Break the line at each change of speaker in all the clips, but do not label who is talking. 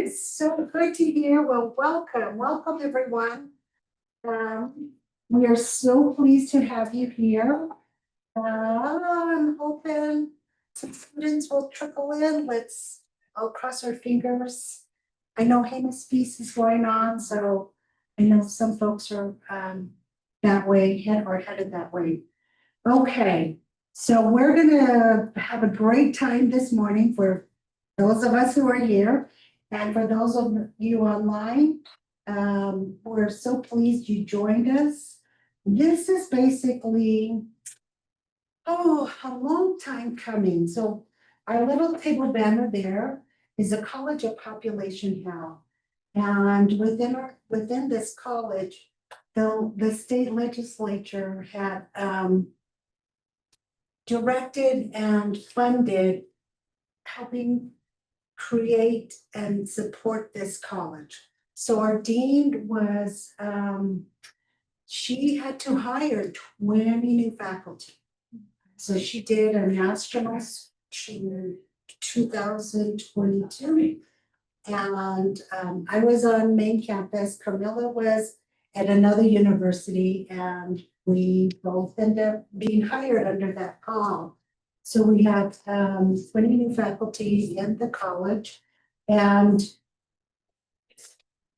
is so good to hear. Well, welcome everyone. We are so pleased to have you here. I'm hoping some students will trickle in. I'll cross our fingers. I know Hannah's piece is going on, so I know some folks are that way, headed that way. Okay, so we're gonna have a great time this morning for those of us who are here, and for those of you online. We're so pleased you joined us. This is basically, a long time coming. So our little table banner there is a College of Population Health. And within this college, the state legislature had directed and funded helping create and support this college. So our dean was, she had to hire 20 new faculty. So she did a nationals to 2022. And I was on main campus, Carmella was at another university, and we both ended up being hired under that call. So we had 20 new faculty in the college, and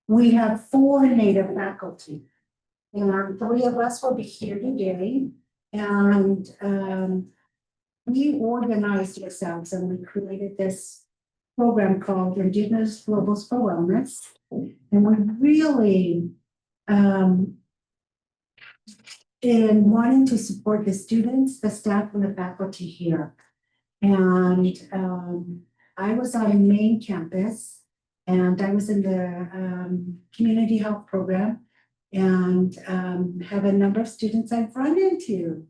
we have 4 Native faculty. And 3 of us will be here today. And we organized ourselves and we created this program called Indigenous Globals for Wellness. And we really, in wanting to support the students, the staff, and the faculty here. And I was on main campus, and I was in the community health program, and have a number of students I've run into,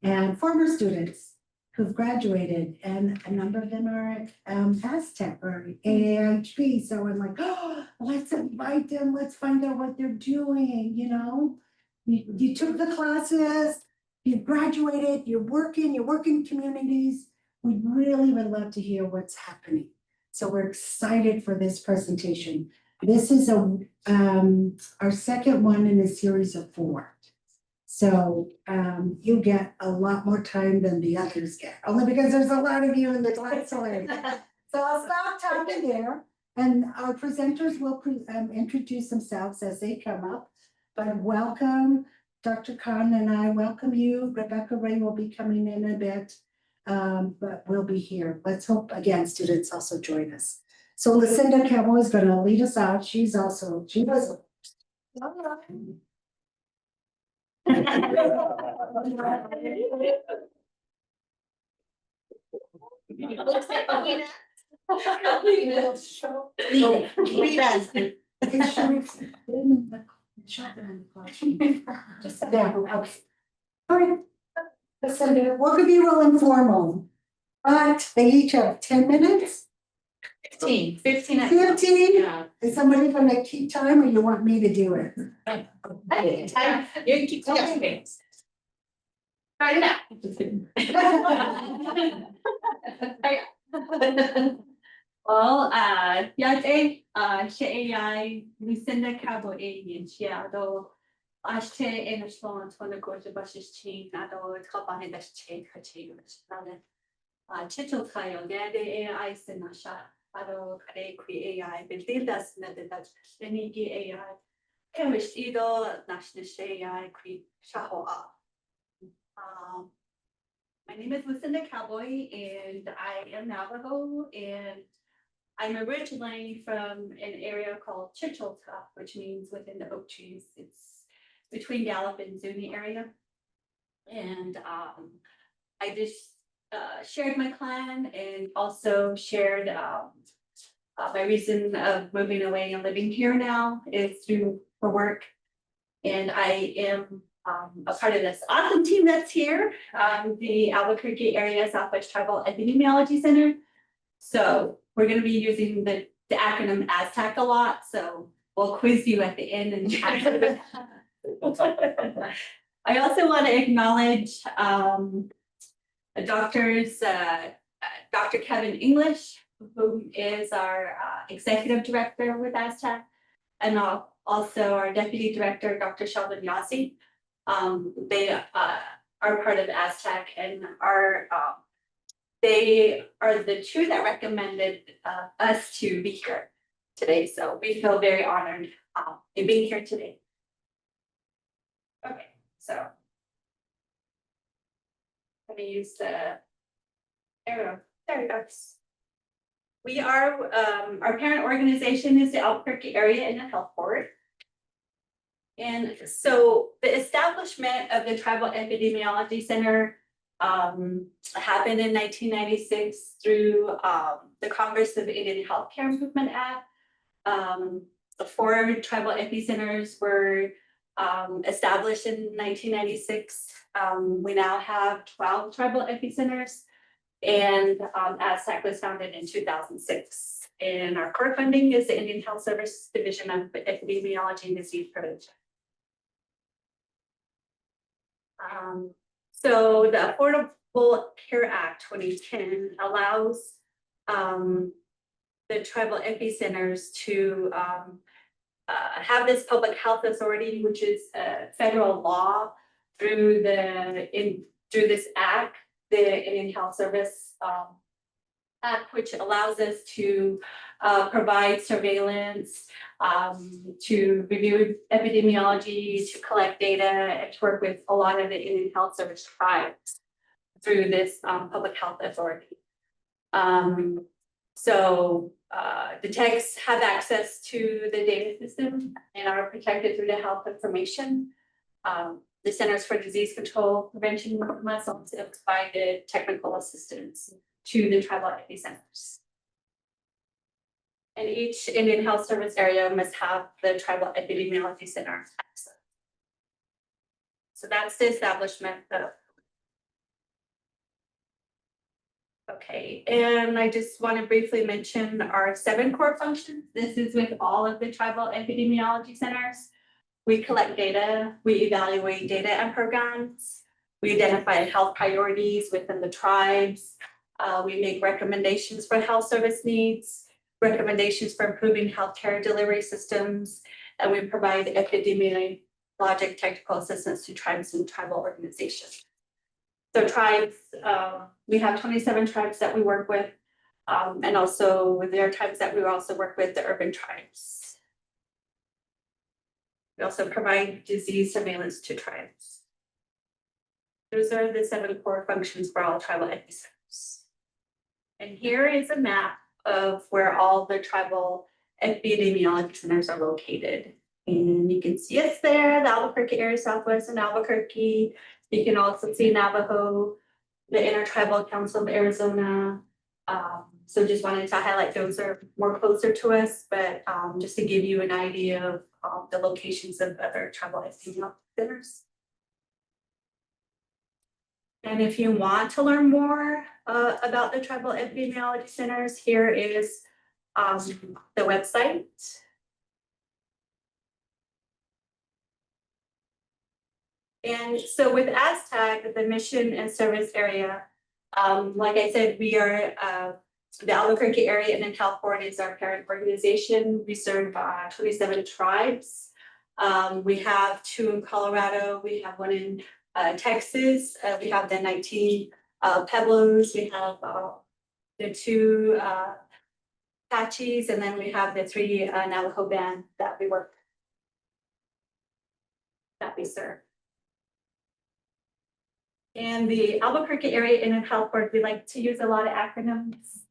and former students who've graduated, and a number of them are at AASTEC or AAHP. So I'm like, oh, let's invite them, let's find out what they're doing, you know? You took the classes, you graduated, you're working communities. We really would love to hear what's happening. So we're excited for this presentation. This is our second one in a series of 4. So you get a lot more time than the others get, only because there's a lot of you in the class already. So I'll stop talking there, and our presenters will introduce themselves as they come up. But welcome, Dr. Kahn, and I welcome you. Rebecca Ray will be coming in a bit, but we'll be here. Let's hope, again, students also join us. So Lucinda Cowboy is going to lead us out. She was. Just there. Okay. All right. Lucinda, we're gonna be real informal, but they each have 10 minutes.
15.
15?
Yeah.
Is somebody gonna keep time, or you want me to do it?
You can keep talking. Try it out. Well, Yate, Cheyenne Lucinda Cowboy, and Shiado, Ashte, and a small one of course, the buses chain, not all the top on it, that's chain, her chain, Chichel Tayo, there the AI Sinasha, Ado, Kare, AI, but they that's not that any AI. Chemist either National AI, Creek Shahoa. My name is Lucinda Cowboy, and I am Navajo, and I'm originally from an area called Chicholta, which means within the oak trees. It's between Gallup and Zuni area. And I just shared my clan, and also shared my reason of moving away and living here now is for work. And I am a part of this awesome team that's here, the Albuquerque Area Southwest Tribal Epidemiology Center. So we're going to be using the acronym AASTEC a lot, so we'll quiz you at the end. And I also want to acknowledge doctors, Dr. Kevin English, whom is our executive director with AASTEC, and also our deputy director, Dr. Sheldon Yazzie. They are part of AASTEC and they are the two that recommended us to be here today. So we feel very honored in being here today. Okay, so let me use the arrow. There it goes. We are, our parent organization is the Albuquerque Area Indian Health Board. And so the establishment of the Tribal Epidemiology Center happened in 1996 through the Congress of Indian Healthcare Improvement Act. The 4 tribal epicenters were established in 1996. We now have 12 tribal epicenters, and AASTEC was founded in 2006. And our core funding is the Indian Health Service Division of Epidemiology and Disease Prevention. So the Affordable Care Act 2010 allows the tribal epicenters to have this public health authority, which is a federal law through this act, the Indian Health Service Act, which allows us to provide surveillance, to review epidemiology, to collect data, and to work with a lot of the Indian Health Service tribes through this public health authority. So the techs have access to the data system and are protected through the health information. The Centers for Disease Control Prevention must also provide the technical assistance to the tribal epicenters. And each Indian Health Service area must have the Tribal Epidemiology Center access. So that's the establishment of. Okay, and I just want to briefly mention our 7 core functions. This is with all of the tribal epidemiology centers. We collect data, we evaluate data and programs, we identify health priorities within the tribes, we make recommendations for health service needs, recommendations for improving healthcare delivery systems, and we provide epidemiologic technical assistance to tribes and tribal organizations. So tribes, we have 27 tribes that we work with, and also there are tribes that we also work with, the urban tribes. We also provide disease surveillance to tribes. Those are the 7 core functions for all tribal epicenters. And here is a map of where all the tribal epidemiology centers are located. And you can see us there, the Albuquerque area, Southwest and Albuquerque. You can also see Navajo, the Intertribal Council of Arizona. So just wanted to highlight those are more closer to us, but just to give you an idea of the locations of other tribal epidemiology centers. And if you want to learn more about the tribal epidemiology centers, here is the website. And so with AASTEC, the mission and service area, like I said, we are the Albuquerque Area Indian Health Board is our parent organization. We serve 27 tribes. We have 2 in Colorado. We have 1 in Texas. We have the 19 Pueblos. We have the 2 Apaches, and then we have the 3 Navajo band that we work that we serve. And the Albuquerque Area Indian Health Board, we like to use a lot of acronyms.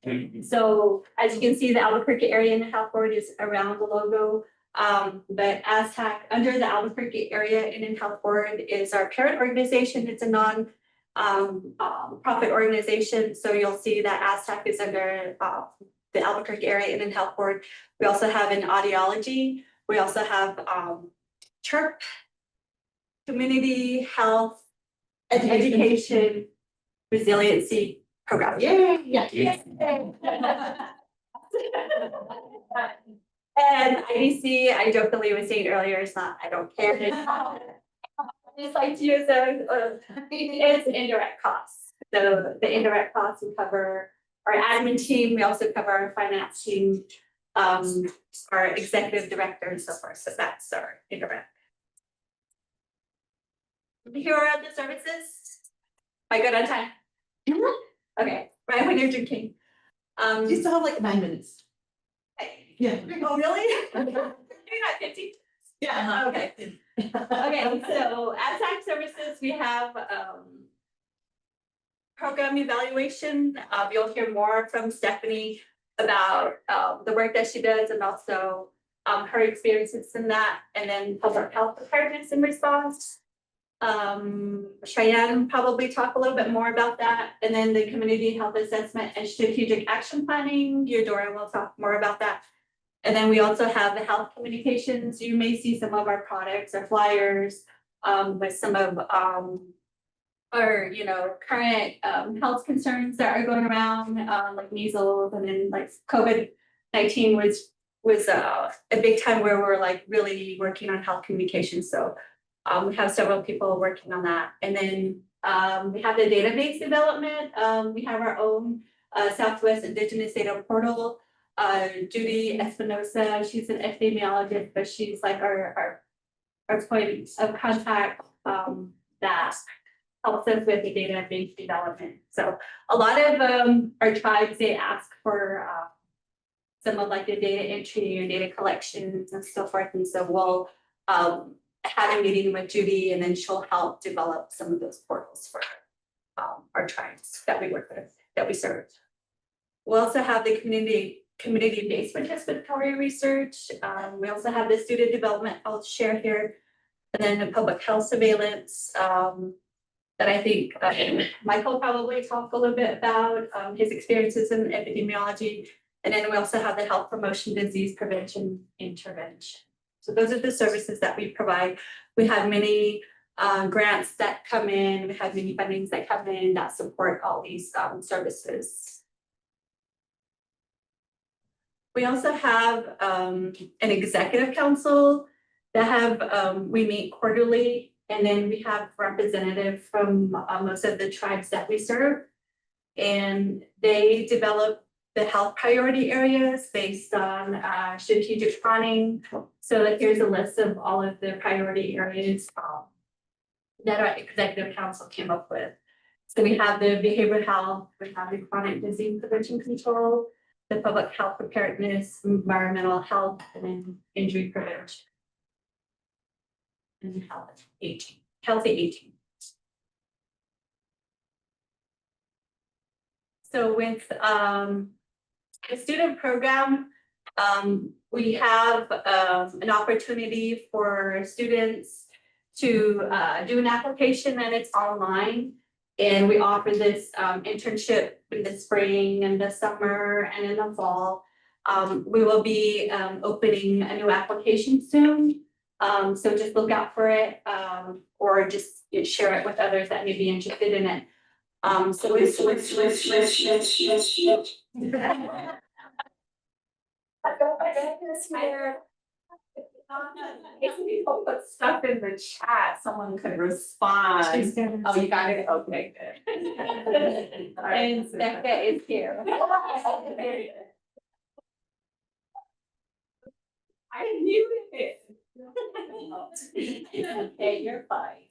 So as you can see, the Albuquerque Area Indian Health Board is around the logo. But AASTEC, under the Albuquerque Area Indian Health Board, is our parent organization. It's a non-profit organization. So you'll see that AASTEC is under the Albuquerque Area Indian Health Board. We also have an audiology. We also have CHIRP, Community Health, Education, Resiliency Program. Yay! Yeah. And IDC, I jokingly was saying earlier, it's not, I don't care. I just like to use it's indirect costs. So the indirect costs we cover our admin team, we also cover our finance team, our executive director and so forth, so that's our indirect. Here are the services. Am I good on time? Okay, right when you're drinking.
You still have like 9 minutes. Yeah.
Oh, really? You're not 50?
Yeah.
Okay. Okay, so AASTEC services, we have program evaluation. You'll hear more from Stephanie about the work that she does and also her experiences in that, and then public health preparedness and response. Cheyenne probably talk a little bit more about that, and then the community health assessment and strategic action planning. Eudora will talk more about that. And then we also have the health communications. You may see some of our products or flyers with some of our, current health concerns that are going around, like measles, and then like COVID-19 was a big time where we're like really working on health communications. So we have several people working on that. And then we have the database development. We have our own Southwest Indigenous Data Portal. Judy Espinosa, she's an epidemiologist, but she's like our point of contact that helps us with the database development. So a lot of our tribes, they ask for some of like the data entry and data collections and so forth. And so we'll have a meeting with Judy, and then she'll help develop some of those portals for our tribes that we work with, that we serve. We'll also have the community-based participatory research. We also have the student development I'll share here, and then the public health surveillance that I think Michael probably talked a little bit about his experiences in epidemiology. And then we also have the health promotion, disease prevention, intervention. So those are the services that we provide. We have many grants that come in. We have many fundings that come in that support all these services. We also have an executive council that have, we meet quarterly, and then we have representatives from most of the tribes that we serve. And they develop the health priority areas based on strategic planning. So like here's a list of all of the priority areas that our executive council came up with. So we have the behavioral health, we have the chronic disease prevention control, the public health preparedness, environmental health, and then injury prevention. And healthy aging. So with the student program, we have an opportunity for students to do an application, and it's online. And we offer this internship in the spring and the summer and in the fall. We will be opening a new application soon. So just look out for it, or just share it with others that may be interested in it. So
If people put stuff in the chat, someone could respond. Oh, you got it? Okay, good.
And Becca is here.
I knew it.
Okay, you're fine.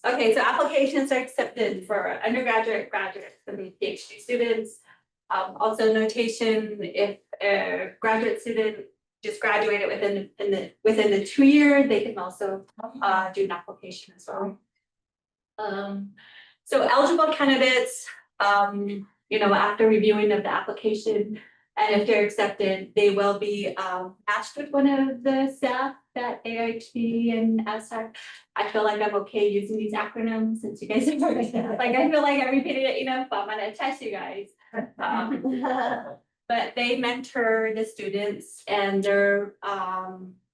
Okay, so applications are accepted for undergraduate, graduate, and PhD students. Also notation, if a graduate student just graduated within the 2 year, they can also do an application as well. So eligible candidates, after reviewing of the application, and if they're accepted, they will be matched with one of the staff at AIHB and AASTEC. I feel like I'm okay using these acronyms since you guys are like, I feel like I repeated it enough, but I'm gonna test you guys. But they mentor the students, and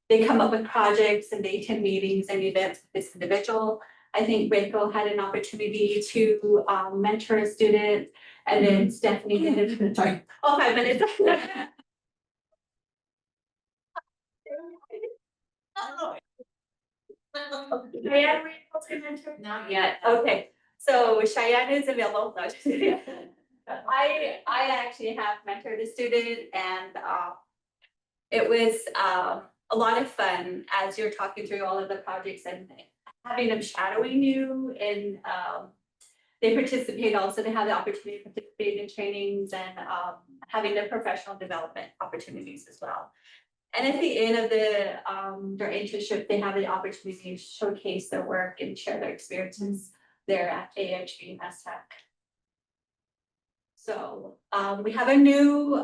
they come up with projects, and they attend meetings and events with this individual. I think Reiko had an opportunity to mentor a student, and then Stephanie did it. Sorry, 5 minutes. Not yet. Okay, So Cheyenne is available. No, just kidding. I actually have mentored a student and it was a lot of fun as you're talking through all of the projects and having them shadowing you and they participate also, they have the opportunity to participate in trainings and having the professional development opportunities as well. And at the end of their internship, they have the opportunity to showcase their work and share their experiences there at AHB and AASTEC. So we have a new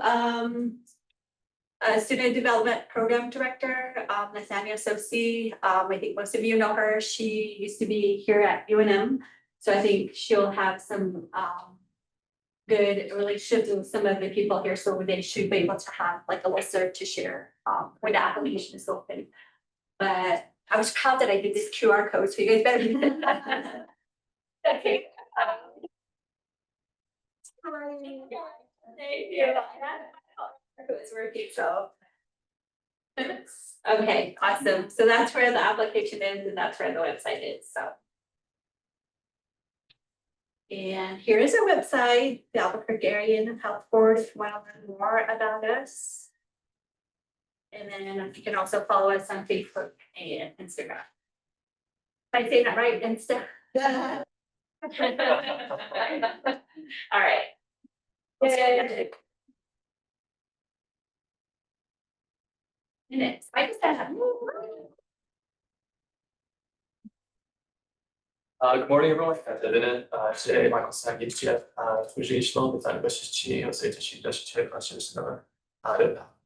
student development program director, Nathania Sosi. I think most of you know her. She used to be here at UNM. So I think she'll have some good relationships with some of the people here. So they should be able to have like a listserv to share when the application is open. But I was proud that I did this QR code, so you guys better do that. Okay. Thank you. It's working, so. Okay, awesome. So that's where the application is and that's where the website is, so. And here is our website, the Albuquerque Area Health Board, if you want to learn more about us. And then you can also follow us on Facebook and Instagram. Am I saying that right, Insta? All right. Good. Minutes. I just have.
Good morning, everyone. Today, Michael Sam, GF, Educational, the time was she also to she just check questions.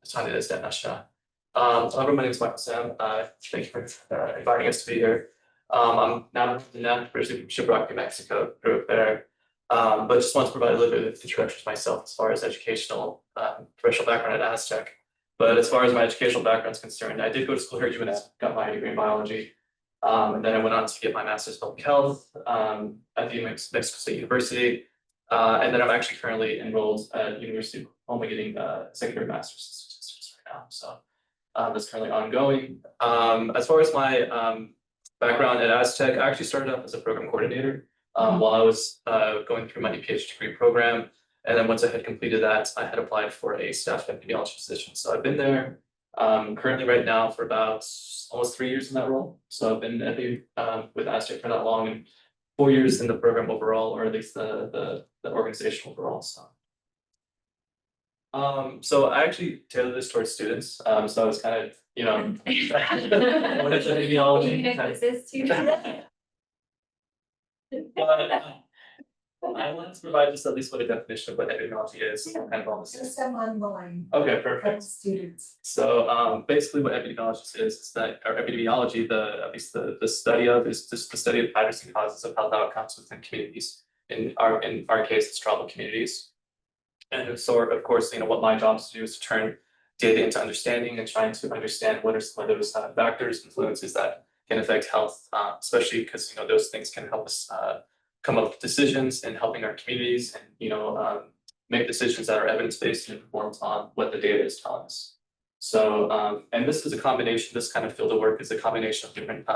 Decided as that Nasha. Hello, my name is Michael Sam. Thank you for inviting us to be here. I'm now from the University of Shiprock, New Mexico, group there. But just want to provide a little bit of introduction to myself as far as educational, professional background at AASTEC. But as far as my educational background is concerned, I did go to school here at UNM, got my degree in biology. And then I went on to get my master's in public health at the Mexico State University. And then I'm actually currently enrolled at University of Oklahoma getting a secondary master's in statistics right now. So that's currently ongoing. As far as my background at AASTEC, I actually started off as a program coordinator while I was going through my PhD degree program. And then once I had completed that, I had applied for a staff epidemiology position. So I've been there currently right now for about almost 3 years in that role. So I've been with AASTEC for that long and 4 years in the program overall, or at least the organization overall. So I actually tailored this towards students. So I was kind of, what is epidemiology? I wanted to provide just at least what a definition of what epidemiology is, kind of on the
Just I'm online.
Okay, perfect.
Students.
So basically what epidemiology is that, or epidemiology, at least the study of is just the study of patterns and causes of health outcomes within communities. In our case, it's tribal communities. And so of course, what my job is to do is to turn data into understanding and trying to understand what are some of those factors, influences that can affect health, especially because those things can help us come up with decisions and helping our communities and make decisions that are evidence-based and informed on what the data is telling us. So and this is a combination, this kind of field of work is a combination of different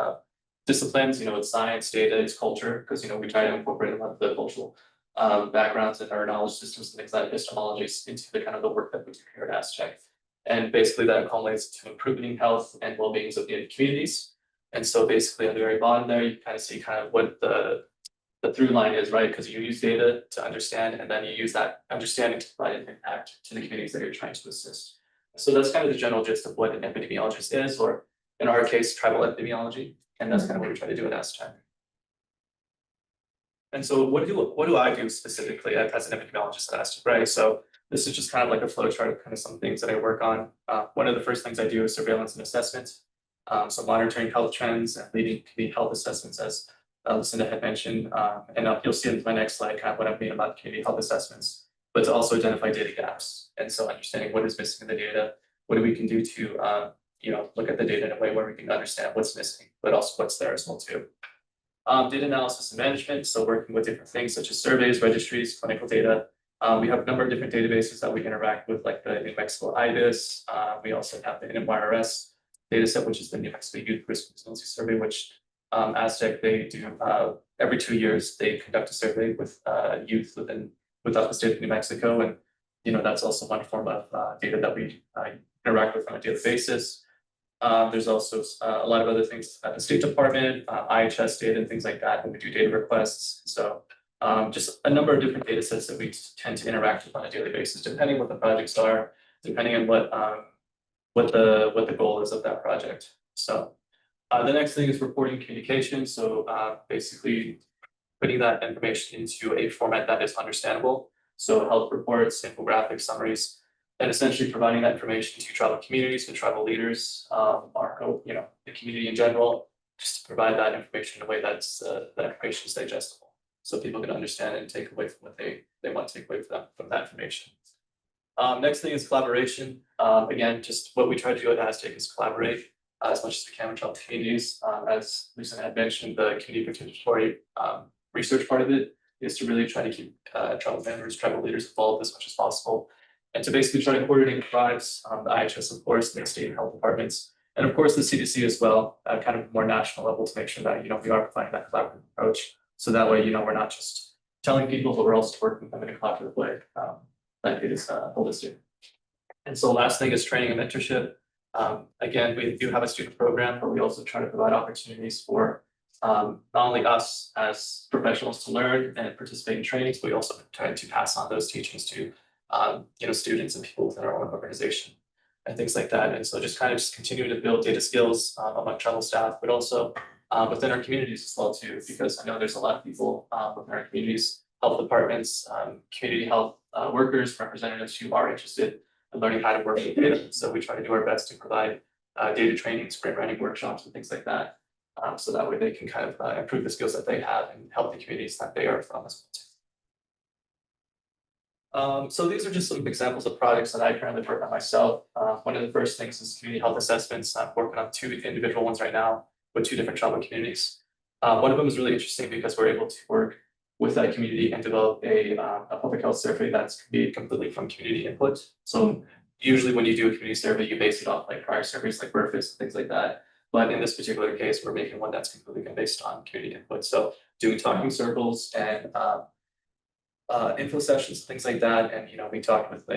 disciplines, it's science, data, it's culture, because we try to incorporate a lot of the cultural backgrounds and our knowledge systems and things like epistemologies into the kind of the work that we do here at AASTEC. And basically that culminates to improving health and well-being of the communities. And so basically at the very bottom there, you kind of see kind of what the through line is, right? Because you use data to understand, and then you use that understanding to provide an impact to the communities that you're trying to assist. So that's kind of the general gist of what an epidemiologist is, or in our case, tribal epidemiology. And that's kind of what we try to do at AASTEC. And so what do I do specifically as an epidemiologist at AASTEC, right? So this is just kind of like a flow chart of kind of some things that I work on. One of the first things I do is surveillance and assessment. So monitoring health trends and leading community health assessments, as Lucinda had mentioned, and you'll see in my next slide kind of what I mean about community health assessments, but to also identify data gaps. And so understanding what is missing in the data, what we can do to look at the data in a way where we can understand what's missing, but also what's there as well too. Data analysis and management, so working with different things such as surveys, registries, clinical data. We have a number of different databases that we interact with, like the New Mexico IDIS. We also have the NMYRS data set, which is the New Mexico Youth Risk Resiliency Survey, which AASTEC, they do every 2 years, they conduct a survey with youth without the state of New Mexico. And, that's also one form of data that we interact with on a daily basis. There's also a lot of other things at the State Department, IHS data and things like that when we do data requests. So just a number of different data sets that we tend to interact with on a daily basis, depending what the projects are, depending on what the goal is of that project. So the next thing is reporting communication. So basically putting that information into a format that is understandable. So health reports, infographics, summaries, and essentially providing that information to tribal communities, to tribal leaders, the community in general, just to provide that information in a way that's that information is digestible, so people can understand and take away from what they want to take away from that information. Next thing is collaboration. Again, just what we try to do at AASTEC is collaborate as much as we can with tribal communities. As Lucinda had mentioned, the community participatory research part of it is to really try to keep tribal members, tribal leaders involved as much as possible, and to basically try to coordinate tribes, the IHS, of course, the state health departments, and of course the CDC as well, kind of more national level, to make sure that we are providing that collaborative approach. So that way, we're not just telling people, but we're also working with them in a collaborative way that it is holistic. And so last thing is training and mentorship. Again, we do have a student program, but we also try to provide opportunities for not only us as professionals to learn and participate in trainings, but we also try to pass on those teachings to students and people within our own organization and things like that. And so just continue to build data skills among tribal staff, but also within our communities as well too, because I know there's a lot of people within our communities, health departments, community health workers, representatives who are interested in learning how to work with data. So we try to do our best to provide data training, sprint writing workshops and things like that. So that way they can kind of improve the skills that they have and help the communities that they are from as well too. So these are just some examples of projects that I currently work on myself. One of the first things is community health assessments. I'm working on 2 individual ones right now with 2 different tribal communities. One of them is really interesting because we're able to work with that community and develop a public health survey that's made completely from community input. So usually when you do a community survey, you base it off like prior surveys like Burfus and things like that. But in this particular case, we're making one that's completely based on community input. So doing talking circles and info sessions, things like that. And, we talked with,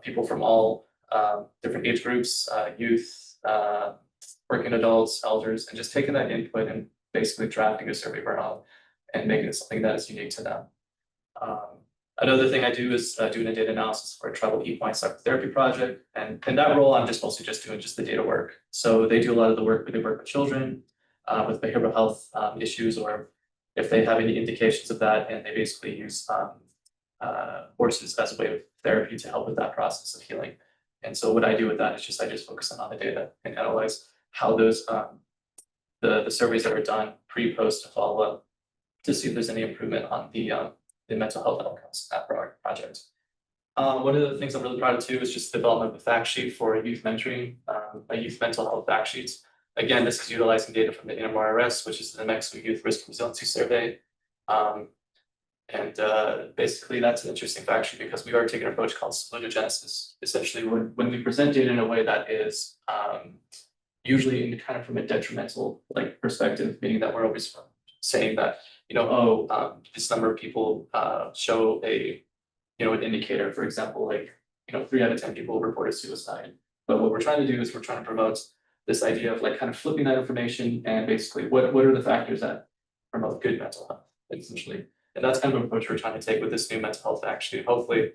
people from all different age groups, youth, working adults, elders, and just taking that input and basically drafting a survey of our own and making it something that is unique to them. Another thing I do is doing a data analysis for a tribal equine psychotherapy project. And in that role, I'm mostly doing the data work. So they do a lot of the work, they work with children with behavioral health issues, or if they have any indications of that, and they basically use horses as a way of therapy to help with that process of healing. And so what I do with that is I just focus on the data and analyze how those the surveys that are done pre, post, and follow up to see if there's any improvement on the mental health outcomes in that project. One of the things I'm really proud of too is just the development of a fact sheet for youth mentoring, a youth mental health fact sheet. Again, this is utilizing data from the NMRS, which is the New Mexico Youth Risk Resiliency Survey. Basically, that's an interesting fact sheet because we are taking an approach called salutogenesis. Essentially, when we present data in a way that is usually in kind of from a detrimental perspective, meaning that we're always saying that this number of people show an indicator, for example, 3 out of 10 people reported suicide. But what we're trying to do is we're trying to promote this idea of kind of flipping that information and basically what are the factors that promote good mental health, essentially. And that's kind of an approach we're trying to take with this new mental health fact sheet. Hopefully,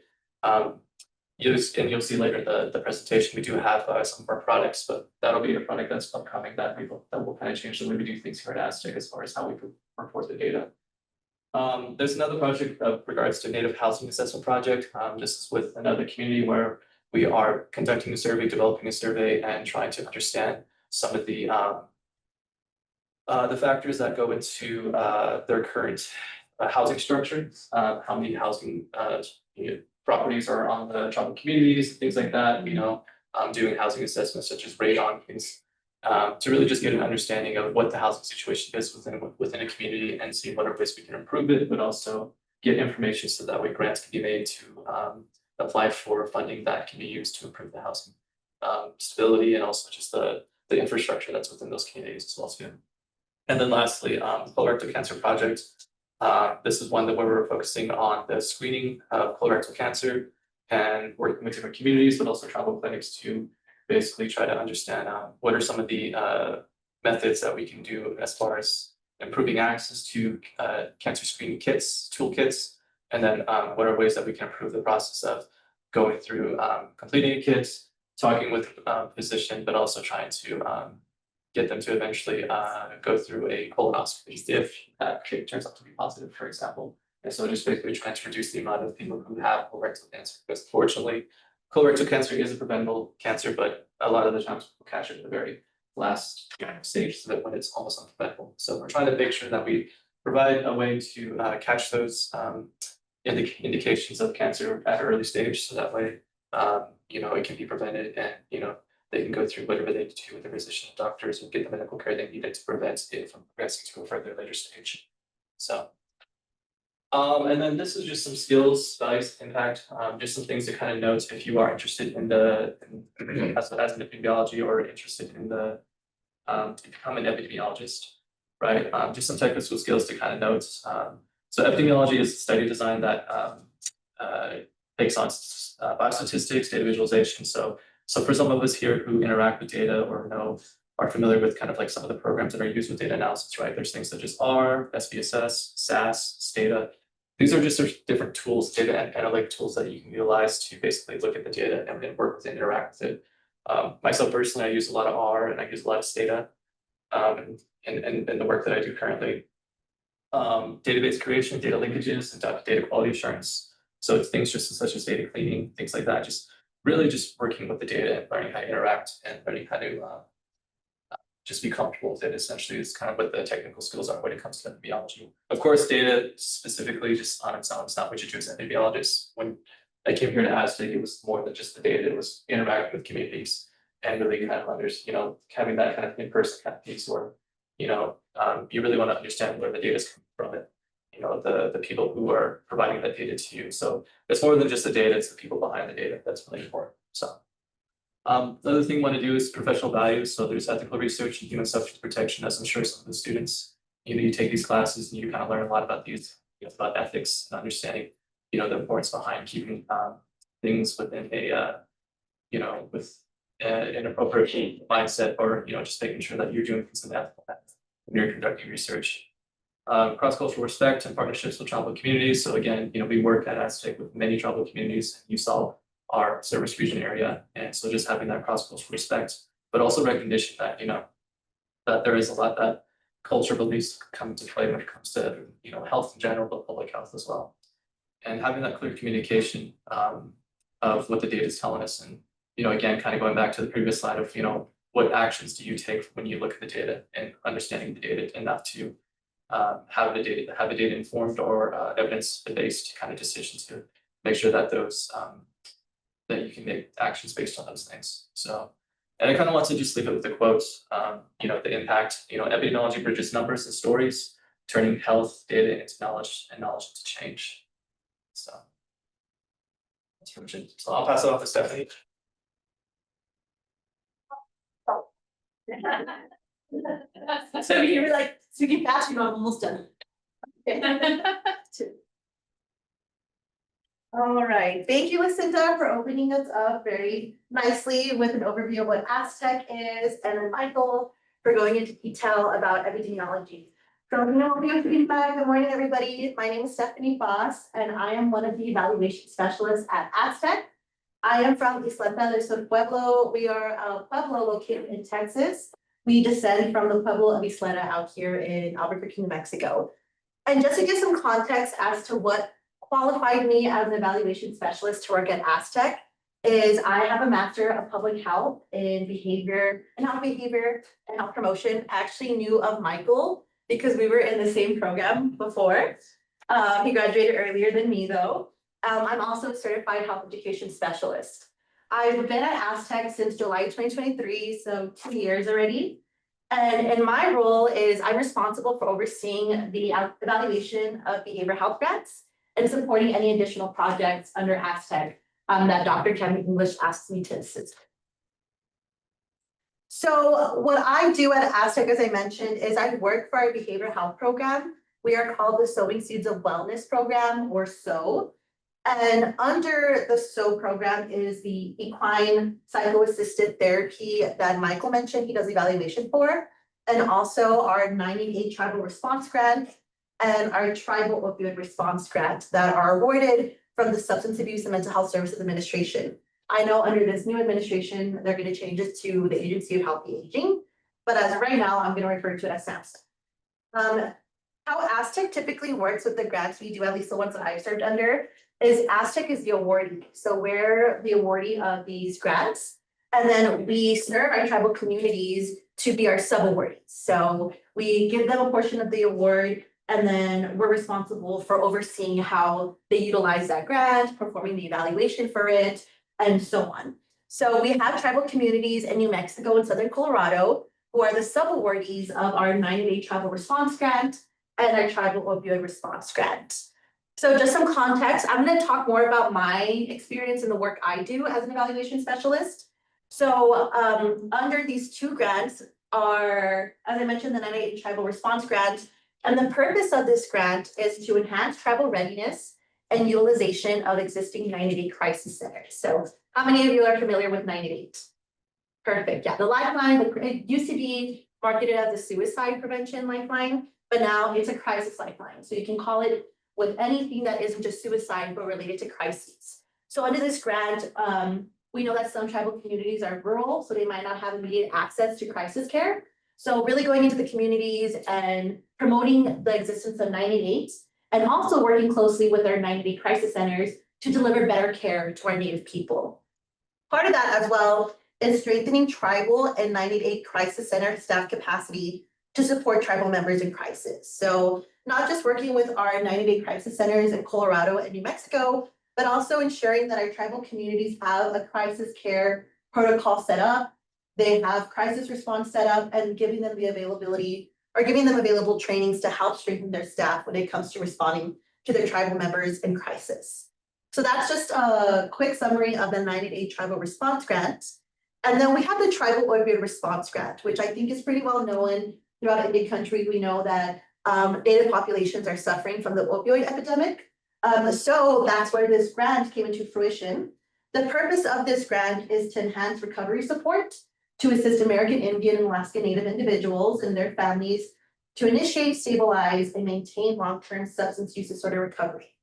you'll see later in the presentation, we do have some of our products, but that'll be a product that's upcoming that will kind of change the way we do things here at AASTEC as far as how we report the data. There's another project of regards to Native Housing Assessment Project. This is with another community where we are conducting a survey, developing a survey, and trying to understand some of the factors that go into their current housing structure, how many housing properties are on the tribal communities, things like that. Doing housing assessments such as radon, things to really just get an understanding of what the housing situation is within a community and see what ways we can improve it, but also get information so that way grants can be made to apply for funding that can be used to improve the housing stability and also just the infrastructure that's within those communities as well too. And then lastly, colorectal cancer project. This is one that where we're focusing on the screening of colorectal cancer and working with different communities, but also travel clinics to basically try to understand what are some of the methods that we can do as far as improving access to cancer screening kits, toolkits, and then what are ways that we can improve the process of going through completing a kit, talking with a physician, but also trying to get them to eventually go through a colonoscopy if that kit turns out to be positive, for example. And so just basically trying to reduce the amount of people who have colorectal cancer, because fortunately, colorectal cancer is a preventable cancer, but a lot of the times people catch it at the very last stages of it when it's almost unpreventable. So we're trying to make sure that we provide a way to catch those indications of cancer at an early stage, so that way it can be prevented, and they can go through whatever they need to do with the physician and doctors and get the medical care they needed to prevent it from progressing to a further later stage. So and then this is just some skills, values, impact, just some things to kind of note if you are interested in as an epidemiology or interested in to become an epidemiologist, right? Just some technical skills to kind of note. So epidemiology is a study design that takes on biostatistics, data visualization. So for some of us here who interact with data or are familiar with kind of like some of the programs that are used with data analysis, right? There's things such as R, SPSS, SAS, Stata. These are just different tools, data and analytic tools that you can utilize to basically look at the data and then work with it and interact with it. Myself personally, I use a lot of R and I use a lot of Stata in the work that I do currently. Database creation, data linkages, and data quality assurance. So it's things just such as data cleaning, things like that. Just really just working with the data and learning how to interact and learning how to just be comfortable with it. Essentially, is kind of what the technical skills are when it comes to epidemiology. Of course, data specifically just on its own is not what you do as an epidemiologist. When I came here to AASTEC, it was more than just the data. It was interacting with communities and really kind of having that kind of in-person kind of piece where you really want to understand where the data is coming from it. The people who are providing that data to you. So it's more than just the data, it's the people behind the data that's really important. So the other thing we want to do is professional values. So there's ethical research and human substance protection, as I'm sure some of the students, you take these classes and you kind of learn a lot about these, about ethics and understanding, the importance behind keeping things within a, with an appropriate mindset, or just making sure that you're doing things in that when you're conducting research. Cross-cultural respect and partnerships with tribal communities. So again, we work at AASTEC with many tribal communities. You saw our service region area, and so just having that cross-cultural respect, but also recognition that that there is a lot that culture beliefs come into play when it comes to health in general, but public health as well, and having that clear communication of what the data is telling us, and again, kind of going back to the previous slide of what actions do you take when you look at the data and understanding the data enough to have the data informed or evidence-based kind of decisions to make sure that those that you can make actions based on those things. So, and I kind of want to just leave it with the quotes. The impact. Epidemiology bridges numbers and stories, turning health data into knowledge and knowledge into change. So, I'll pass it off to Stephanie.
So you were like, so you fast, I'm almost done. All right, thank you, Lucinda, for opening us up very nicely with an overview of what AASTEC is, and then Michael for going into detail about epidemiology. So good morning, everybody. My name is Stephanie Paz, and I am one of the evaluation specialists at AASTEC. I am from Isleta del Sur Pueblo. We are a Pueblo located in Texas. We descend from the Pueblo of Isleta out here in Albuquerque, New Mexico. And just to give some context as to what qualified me as an evaluation specialist to work at AASTEC is I have a Master of Public Health in Behavior and Health Promotion. I actually knew of Michael because we were in the same program before. He graduated earlier than me though. I'm also a certified health education specialist. I've been at AASTEC since July 2023, so 2 years already. And in my role is I'm responsible for overseeing the evaluation of behavioral health grants and supporting any additional projects under AASTEC that Dr. Kevin English asks me to assist. So what I do at AASTEC, as I mentioned, is I work for our behavioral health program. We are called the Sowing Seeds of Wellness Program, or SOW. And under the SOW program is the equine psycho-assisted therapy that Michael mentioned he does evaluation for, and also our 90-day tribal response grant and our tribal opioid response grant that are awarded from the Substance Abuse and Mental Health Services Administration. I know under this new administration, they're going to change it to the Agency of Healthy Aging, but as of right now, I'm going to refer to it as SAMHSA. How AASTEC typically works with the grants we do, at least the ones that I've served under, is AASTEC is the awardee. So we're the awardee of these grants, and then we serve our tribal communities to be our sub-awardees. So we give them a portion of the award, and then we're responsible for overseeing how they utilize that grant, performing the evaluation for it, and so on. So we have tribal communities in New Mexico and Southern Colorado who are the sub-awardees of our 90-day tribal response grant and our tribal opioid response grant. So just some context, I'm going to talk more about my experience and the work I do as an evaluation specialist. So under these two grants are, as I mentioned, the 90-day tribal response grant. And the purpose of this grant is to enhance tribal readiness and utilization of existing 90-day crisis centers. So how many of you are familiar with 98? Perfect, yeah, the lifeline, it used to be marketed as a suicide prevention lifeline, but now it's a crisis lifeline. So you can call it with anything that isn't just suicide, but related to crises. So under this grant, we know that some tribal communities are rural, so they might not have immediate access to crisis care. So really going into the communities and promoting the existence of 98 and also working closely with our 90-day crisis centers to deliver better care to our Native people. Part of that as well is strengthening tribal and 90-day crisis center staff capacity to support tribal members in crisis. So not just working with our 90-day crisis centers in Colorado and New Mexico, but also ensuring that our tribal communities have a crisis care protocol set up. They have crisis response set up and giving them the availability or giving them available trainings to help strengthen their staff when it comes to responding to their tribal members in crisis. So that's just a quick summary of the 90-day tribal response grant. And then we have the tribal opioid response grant, which I think is pretty well known throughout Indian country. We know that Native populations are suffering from the opioid epidemic. So that's where this grant came into fruition. The purpose of this grant is to enhance recovery support to assist American Indian and Alaska Native individuals and their families to initiate, stabilize, and maintain long-term substance use disorder recovery.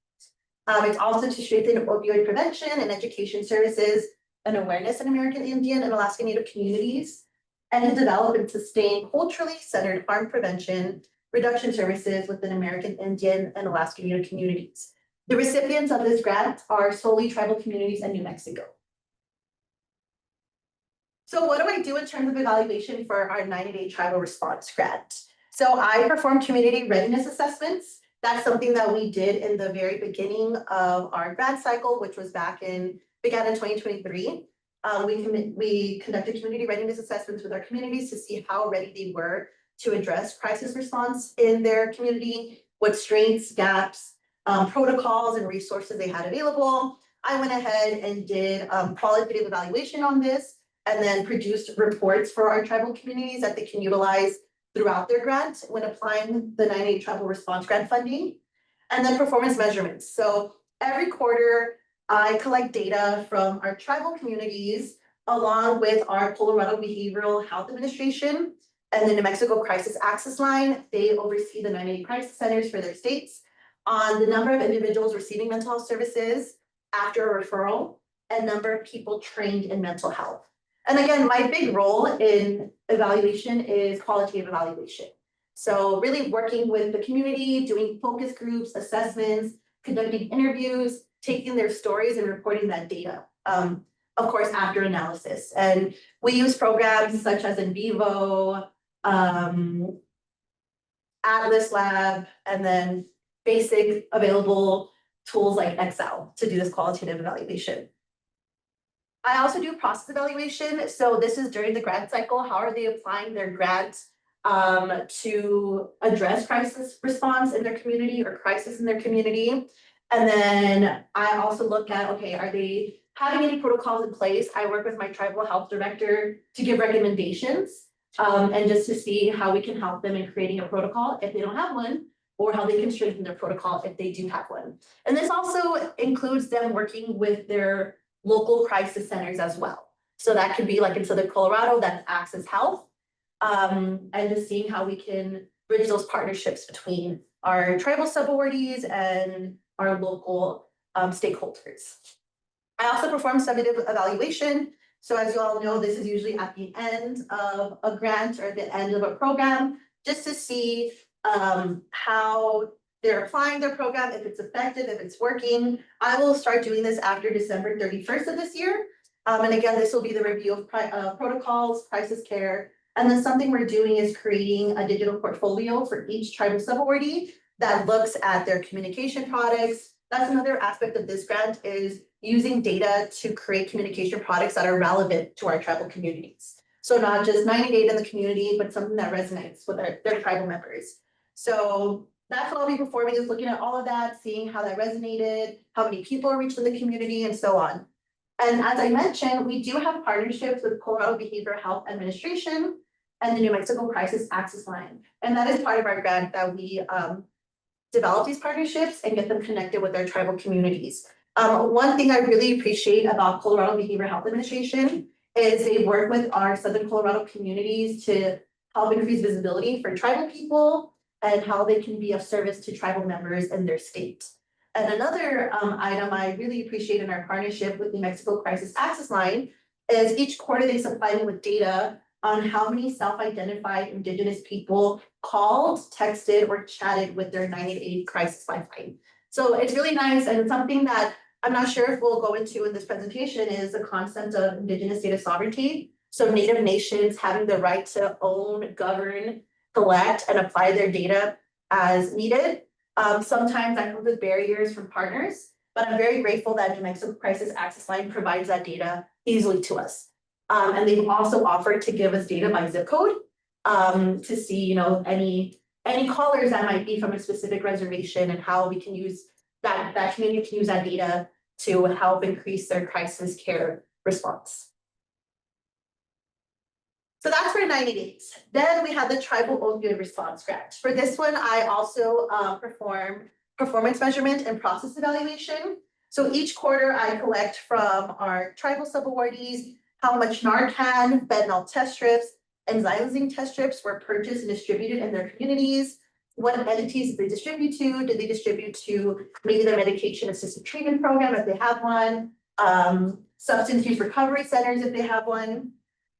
It's also to strengthen opioid prevention and education services and awareness in American Indian and Alaska Native communities, and to develop and sustain culturally centered harm prevention reduction services within American Indian and Alaska Native communities. The recipients of this grant are solely tribal communities in New Mexico. So what do I do in terms of evaluation for our 90-day tribal response grant? So I perform community readiness assessments. That's something that we did in the very beginning of our grant cycle, which was began in 2023. We conducted community readiness assessments with our communities to see how ready they were to address crisis response in their community, what strengths, gaps, protocols, and resources they had available. I went ahead and did qualitative evaluation on this, and then produced reports for our tribal communities that they can utilize throughout their grant when applying the 90-day tribal response grant funding, and then performance measurements. So every quarter, I collect data from our tribal communities along with our Colorado Behavioral Health Administration and the New Mexico Crisis Access Line. They oversee the 90-day crisis centers for their states on the number of individuals receiving mental health services after a referral and number of people trained in mental health. And again, my big role in evaluation is qualitative evaluation. So really working with the community, doing focus groups, assessments, conducting interviews, taking their stories and reporting that data, of course, after analysis. And we use programs such as In Vivo, Atlas Lab, and then basic available tools like Excel to do this qualitative evaluation. I also do process evaluation. So this is during the grant cycle. How are they applying their grant to address crisis response in their community or crisis in their community? And then I also look at, okay, are they having any protocols in place, I work with my tribal health director to give recommendations. And just to see how we can help them in creating a protocol if they don't have one, or how they can strengthen their protocol if they do have one. And this also includes them working with their local crisis centers as well. So that could be like in Southern Colorado, that's Access Health. And just seeing how we can bridge those partnerships between our tribal subawardees and our local stakeholders. I also perform summative evaluation. So as you all know, this is usually at the end of a grant or the end of a program, just to see how they're applying their program, if it's effective, if it's working. I will start doing this after December 31st of this year. And again, this will be the review of protocols, crisis care. And then something we're doing is creating a digital portfolio for each tribal subawardee that looks at their communication products. That's another aspect of this grant, is using data to create communication products that are relevant to our tribal communities. So not just 90 data in the community, but something that resonates with their tribal members. So that's what I'll be performing, is looking at all of that, seeing how that resonated, how many people are reached in the community, and so on. And as I mentioned, we do have partnerships with Colorado Behavioral Health Administration and the New Mexico Crisis Access Line. And that is part of our grant, that we develop these partnerships and get them connected with their tribal communities. One thing I really appreciate about Colorado Behavioral Health Administration is they work with our Southern Colorado communities to help increase visibility for tribal people and how they can be of service to tribal members in their state. And another item I really appreciate in our partnership with the New Mexico Crisis Access Line is each quarter they supply me with data on how many self-identified Indigenous people called, texted, or chatted with their 988 crisis lifeline. So it's really nice, and something that I'm not sure if we'll go into in this presentation is the concept of Indigenous data sovereignty. So Native nations having the right to own, govern, collect, and apply their data as needed. Sometimes that comes with barriers from partners, but I'm very grateful that New Mexico Crisis Access Line provides that data easily to us. And they've also offered to give us data by zip code to see, you know, any callers that might be from a specific reservation, and how we can use that community can use that data to help increase their crisis care response. So that's for 90 days. Then we have the Tribal Opioid Response Grant. For this one, I also perform performance measurement and process evaluation. So each quarter I collect from our tribal subawardees how much Narcan, Wed Nov test strips, and xylazine test strips were purchased and distributed in their communities. What entities did they distribute to? Did they distribute to maybe their medication assisted treatment program if they have one? Substance use recovery centers if they have one.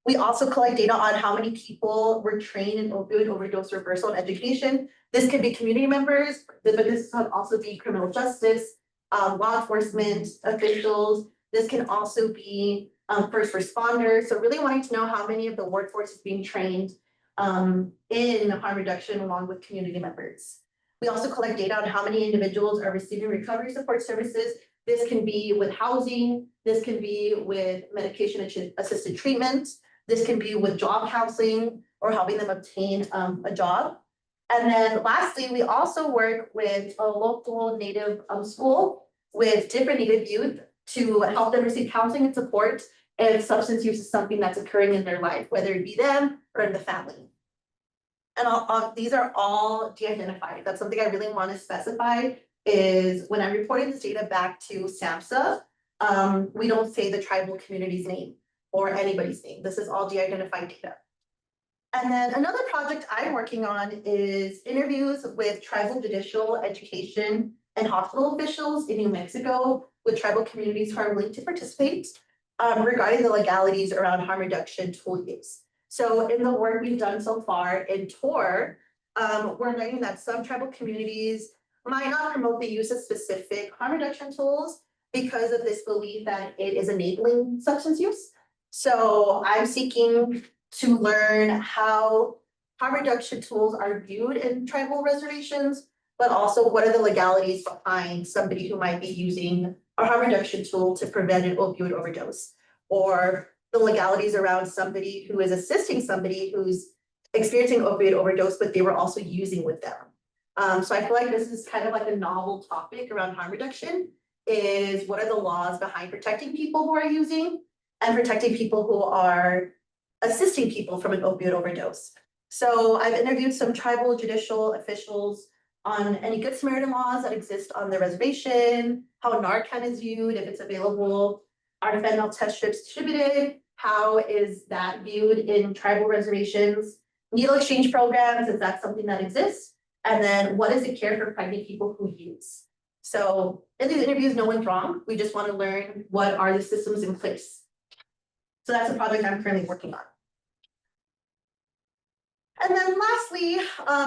We also collect data on how many people were trained in opioid overdose reversal and education. This could be community members, but this could also be criminal justice, law enforcement officials. This can also be first responders. So really wanting to know how many of the workforce is being trained in harm reduction along with community members. We also collect data on how many individuals are receiving recovery support services. This can be with housing, this can be with medication assisted treatment, this can be with job counseling or helping them obtain a job. And then lastly, we also work with a local Native school with different Native youth to help them receive counseling and support if substance use is something that's occurring in their life, whether it be them or in the family. And these are all de-identified. That's something I really want to specify, is when I'm reporting this data back to SAMHSA, we don't say the tribal community's name or anybody's name. This is all de-identified data. And then another project I'm working on is interviews with tribal judicial, education, and hospital officials in New Mexico with tribal communities who are willing to participate regarding the legalities around harm reduction tool use. So in the work we've done so far in TOR, we're learning that some tribal communities might not promote the use of specific harm reduction tools because of this belief that it is enabling substance use. So I'm seeking to learn how harm reduction tools are viewed in tribal reservations, but also what are the legalities behind somebody who might be using a harm reduction tool to prevent an opioid overdose, or the legalities around somebody who is assisting somebody who's experiencing opioid overdose, but they were also using with them. So I feel like this is kind of like a novel topic around harm reduction, is what are the laws behind protecting people who are using and protecting people who are assisting people from an opioid overdose. So I've interviewed some tribal judicial officials on any Good Samaritan laws that exist on the reservation, how Narcan is viewed, if it's available, are fentanyl test strips distributed, how is that viewed in tribal reservations, needle exchange programs, is that something that exists? And then what is the care for pregnant people who use? So in these interviews, no one's wrong. We just want to learn what are the systems in place. So that's a project I'm currently working on. And then lastly,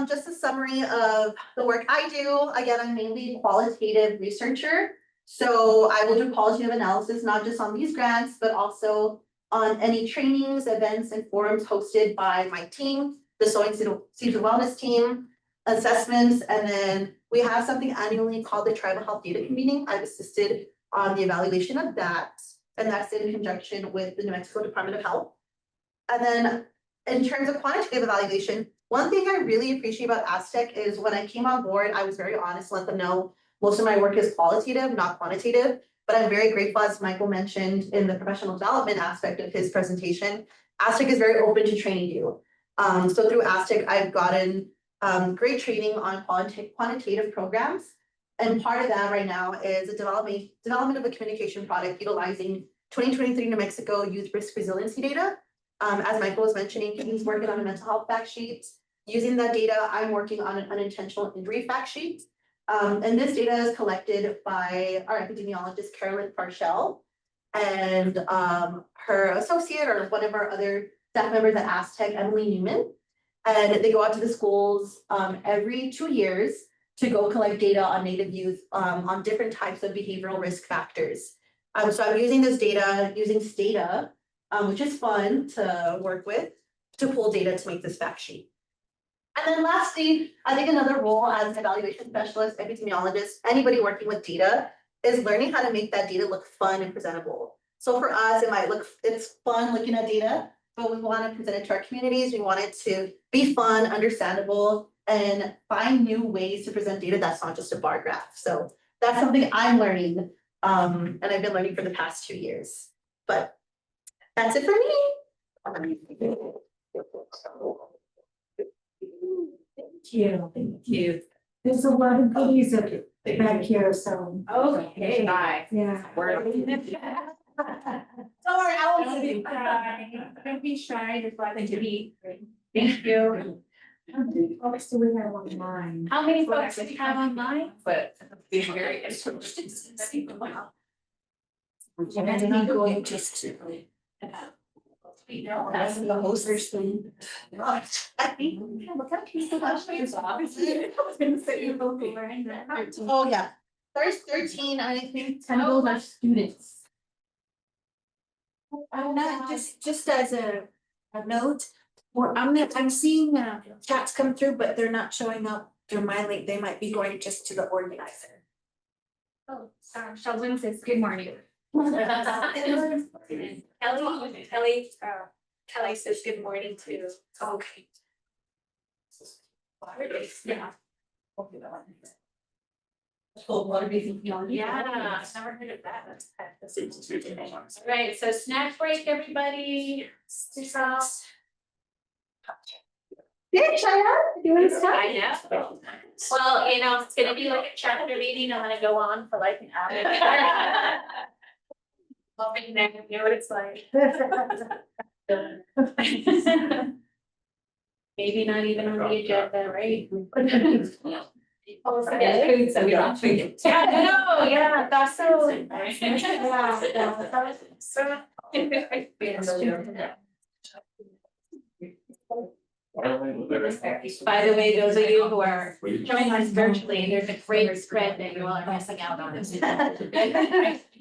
just a summary of the work I do. Again, I'm mainly a qualitative researcher. So I will do qualitative analysis, not just on these grants, but also on any trainings, events, and forums hosted by my team, the Sowing Seeds of Wellness team, assessments, and then we have something annually called the Tribal Health Data Convening. I've assisted on the evaluation of that, and that's in conjunction with the New Mexico Department of Health. And then in terms of quantitative evaluation, one thing I really appreciate about AASTEC is when I came on board, I was very honest, let them know most of my work is qualitative, not quantitative. But I'm very grateful, as Michael mentioned in the professional development aspect of his presentation, AASTEC is very open to training you. So through AASTEC, I've gotten great training on quantitative programs. And part of that right now is the development of a communication product utilizing 2023 New Mexico Youth Risk Resiliency data. As Michael was mentioning, he's working on a mental health fact sheet. Using that data, I'm working on an unintentional injury fact sheet. And this data is collected by our epidemiologist, Carolyn Parshell, and her associate or one of our other staff members at AASTEC, Emily Newman. And they go out to the schools every 2 years to go collect data on Native youth on different types of behavioral risk factors. So I'm using this data, using Stata, which is fun to work with, to pull data to make this fact sheet. And then lastly, I think another role as an evaluation specialist, epidemiologist, anybody working with data is learning how to make that data look fun and presentable. So for us, it's fun looking at data, but we want to present it to our communities. We want it to be fun, understandable, and find new ways to present data that's not just a bar graph. So that's something I'm learning, and I've been learning for the past 2 years. But that's it for me.
Thank you. There's a lot of goodies back here, so.
Okay, bye.
Yeah.
Don't worry, I won't
Don't
see
be
you.
shy. Don't be shy, there's lots to eat. Thank you.
How many folks do we have online?
How many folks do you have online? But it's very interesting.
And I'm going just to.
That's the hoster's thing.
I think, look how cute the last year's obviously. Oh, yeah. There's 13, I think 10 of those are students.
I'm not, just as a note, or I'm seeing chats come through, but they're not showing up through my link. They might be going just to the organizer.
Oh, Sheldon says, good morning. Kelly says good morning too.
Okay.
Yeah.
Yeah, I've never heard of that. All right, so snack break, everybody.
Yeah, Cheyenne, you want to start?
I know. Well, it's gonna be like a chapter meeting. I'm gonna go on for like an hour. I'll be there, you know what it's like. Maybe not even on the agenda, right?
Yeah, food, so we don't food.
Yeah, no, yeah, that's so. By the way, those of you who are joining us virtually, there's a great spread that you all are missing out on.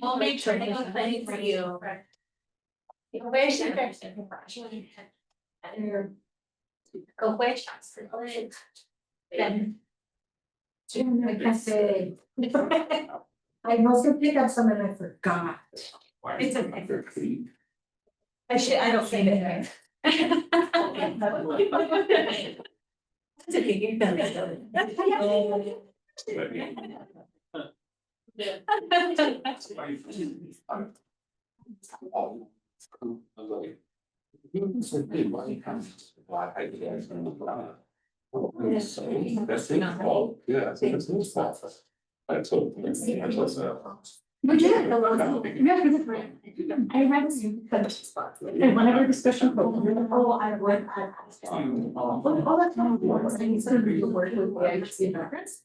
We'll make sure to go plenty for you. Where's your person? Go where's then.
I can say. I must have picked up some and I forgot.
It's okay.
I don't say that.
It's okay, you're done.
We did. I read spots. And whenever discussion. Oh, I would. All that time. I need somebody to work with the IHC reference.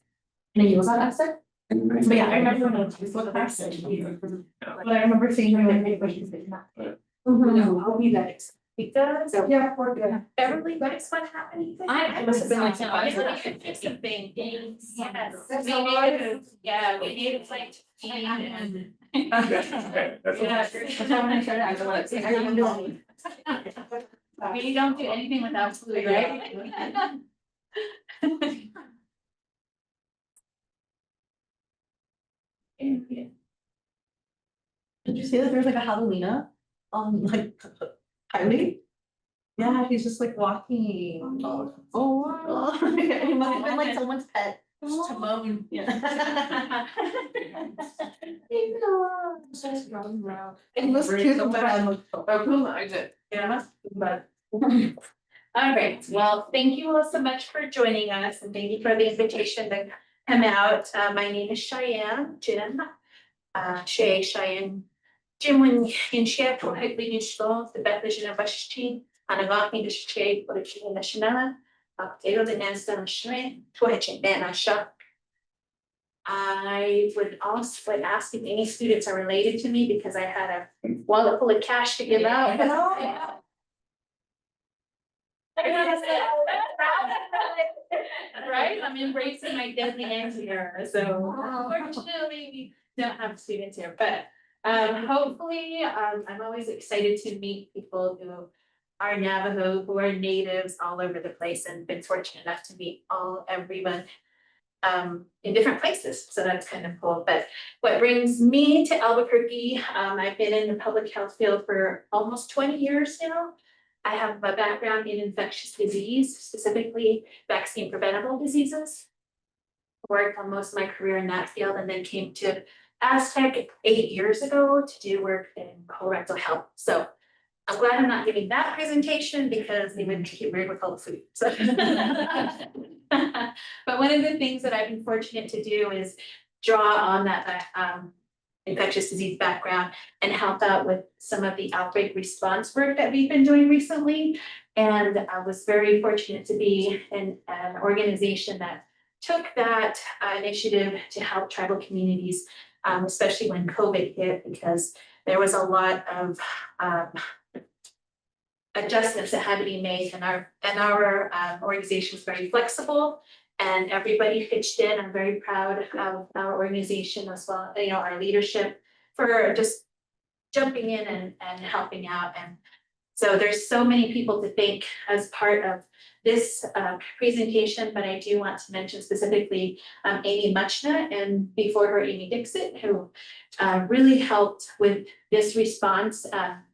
And he was on AASTEC. But yeah, I remember when I was before the AASTEC. But I remember seeing her like make questions. No, I'll be that.
Because
Yeah, we're good.
Beverly, what is what happening?
I must have been like,
No, I really could do something. Yes. We needed like. And. We don't do anything without food, right?
Did you see that there's like a Halloween like highway? Yeah, he's just like walking. Oh, wow. He must have been like someone's pet. Timon. Yeah. It was cute, but I did.
Yeah, but. All right, well, thank you all so much for joining us and thank you for the invitation to come out. My name is Cheyenne Jim. Cheyenne Jim when in Chef for Higley Nishlo, the Bethlehem of Bashtin, and a walking to shade for the Chicken National. Taylor the Nesta and Shrine, Twitch and Shop. I would also like ask if any students are related to me because I had a wallet full of cash to give out. Right, I'm embracing my deadly ends here, so unfortunately we don't have students here, but hopefully, I'm always excited to meet people who are Navajo, who are natives all over the place and been fortunate enough to meet everyone in different places, so that's kind of cool. But what brings me to Albuquerque, I've been in the public health field for almost 20 years now. I have a background in infectious disease, specifically vaccine preventable diseases. Worked on most of my career in that field and then came to AASTEC 8 years ago to do work in colorectal health. So I'm glad I'm not giving that presentation because they would make it weird with all the food. So. But one of the things that I've been fortunate to do is draw on that infectious disease background and help out with some of the outbreak response work that we've been doing recently. And I was very fortunate to be in an organization that took that initiative to help tribal communities, especially when COVID hit, because there was a lot of adjustments that had to be made, and our organization was very flexible and everybody pitched in. I'm very proud of our organization as well, you know, our leadership for just jumping in and helping out. And so there's so many people to thank as part of this presentation, but I do want to mention specifically Amy Muchna and before her Amy Dixit, who really helped with this response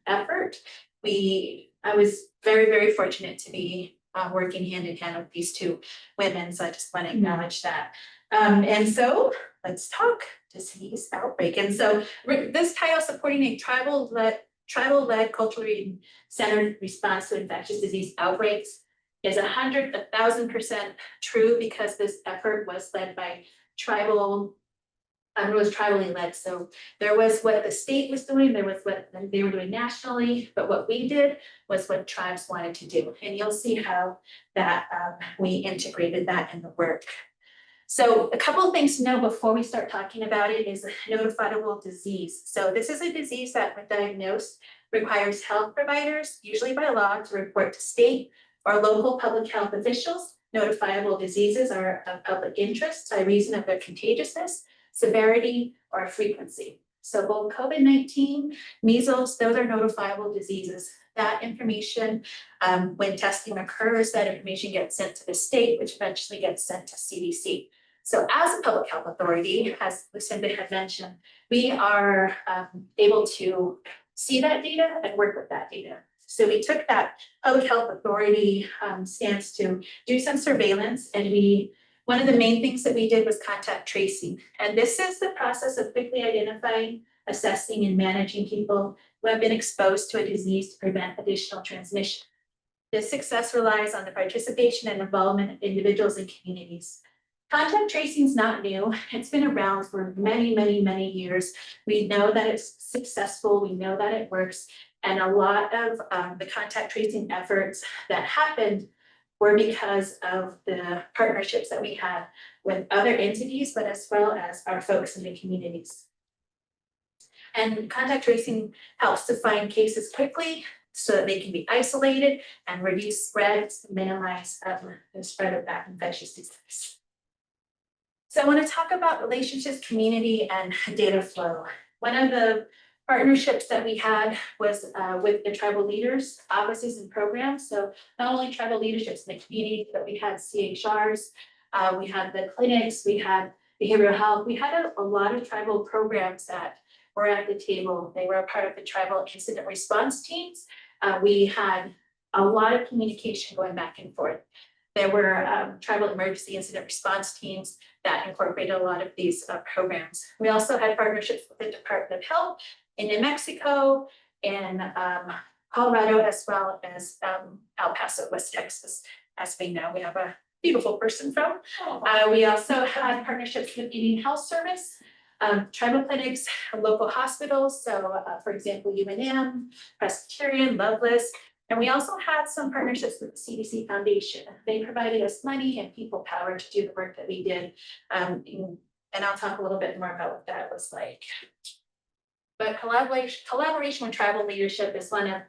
effort. I was very, very fortunate to be working hand in hand with these two women, so I just want to acknowledge that. And so let's talk disease outbreak. And so this title, supporting a tribal-led culturally centered response to infectious disease outbreaks, is 1,000% true because this effort was led by it was tribally led. So there was what the state was doing, there was what they were doing nationally, but what we did was what tribes wanted to do. And you'll see how that we integrated that in the work. So a couple of things to know before we start talking about it is notifiable disease. So this is a disease that when diagnosed requires health providers, usually by law, to report to state or local public health officials. Notifiable diseases are of public interest by reason of their contagiousness, severity, or frequency. So both COVID-19, measles, those are notifiable diseases. That information, when testing occurs, that information gets sent to the state, which eventually gets sent to CDC. So as a public health authority, as Lucinda had mentioned, we are able to see that data and work with that data. So we took that public health authority stance to do some surveillance, and we
One of the main things that we did was contact tracing. And this is the process of quickly identifying, assessing, and managing people who have been exposed to a disease to prevent additional transmission. This success relies on the participation and involvement of individuals and communities. Contact tracing is not new. It's been around for many, many, many years. We know that it's successful. We know that it works. And a lot of the contact tracing efforts that happened were because of the partnerships that we had with other entities, but as well as our folks in the communities. And contact tracing helps to find cases quickly so that they can be isolated and reduce spreads, minimize the spread of that infectious disease. So I want to talk about relationships, community, and data flow. One of the partnerships that we had was with the tribal leaders, offices, and programs. So not only tribal leaderships in the community, but we had CHRs, we had the clinics, we had behavioral health. We had a lot of tribal programs that were at the table. They were a part of the tribal incident response teams. We had a lot of communication going back and forth. There were tribal emergency incident response teams that incorporated a lot of these programs. We also had partnerships with the Department of Health in New Mexico and Colorado, as well as El Paso, West Texas. As we know, we have a beautiful person from. We also had partnerships with Indian Health Service, tribal clinics, local hospitals. So for example, UNM, Presbyterian, Loveless. And we also had some partnerships with the CDC Foundation. They provided us money and people power to do the work that we did. And I'll talk a little bit more about what that was like. But collaboration with tribal leadership is one of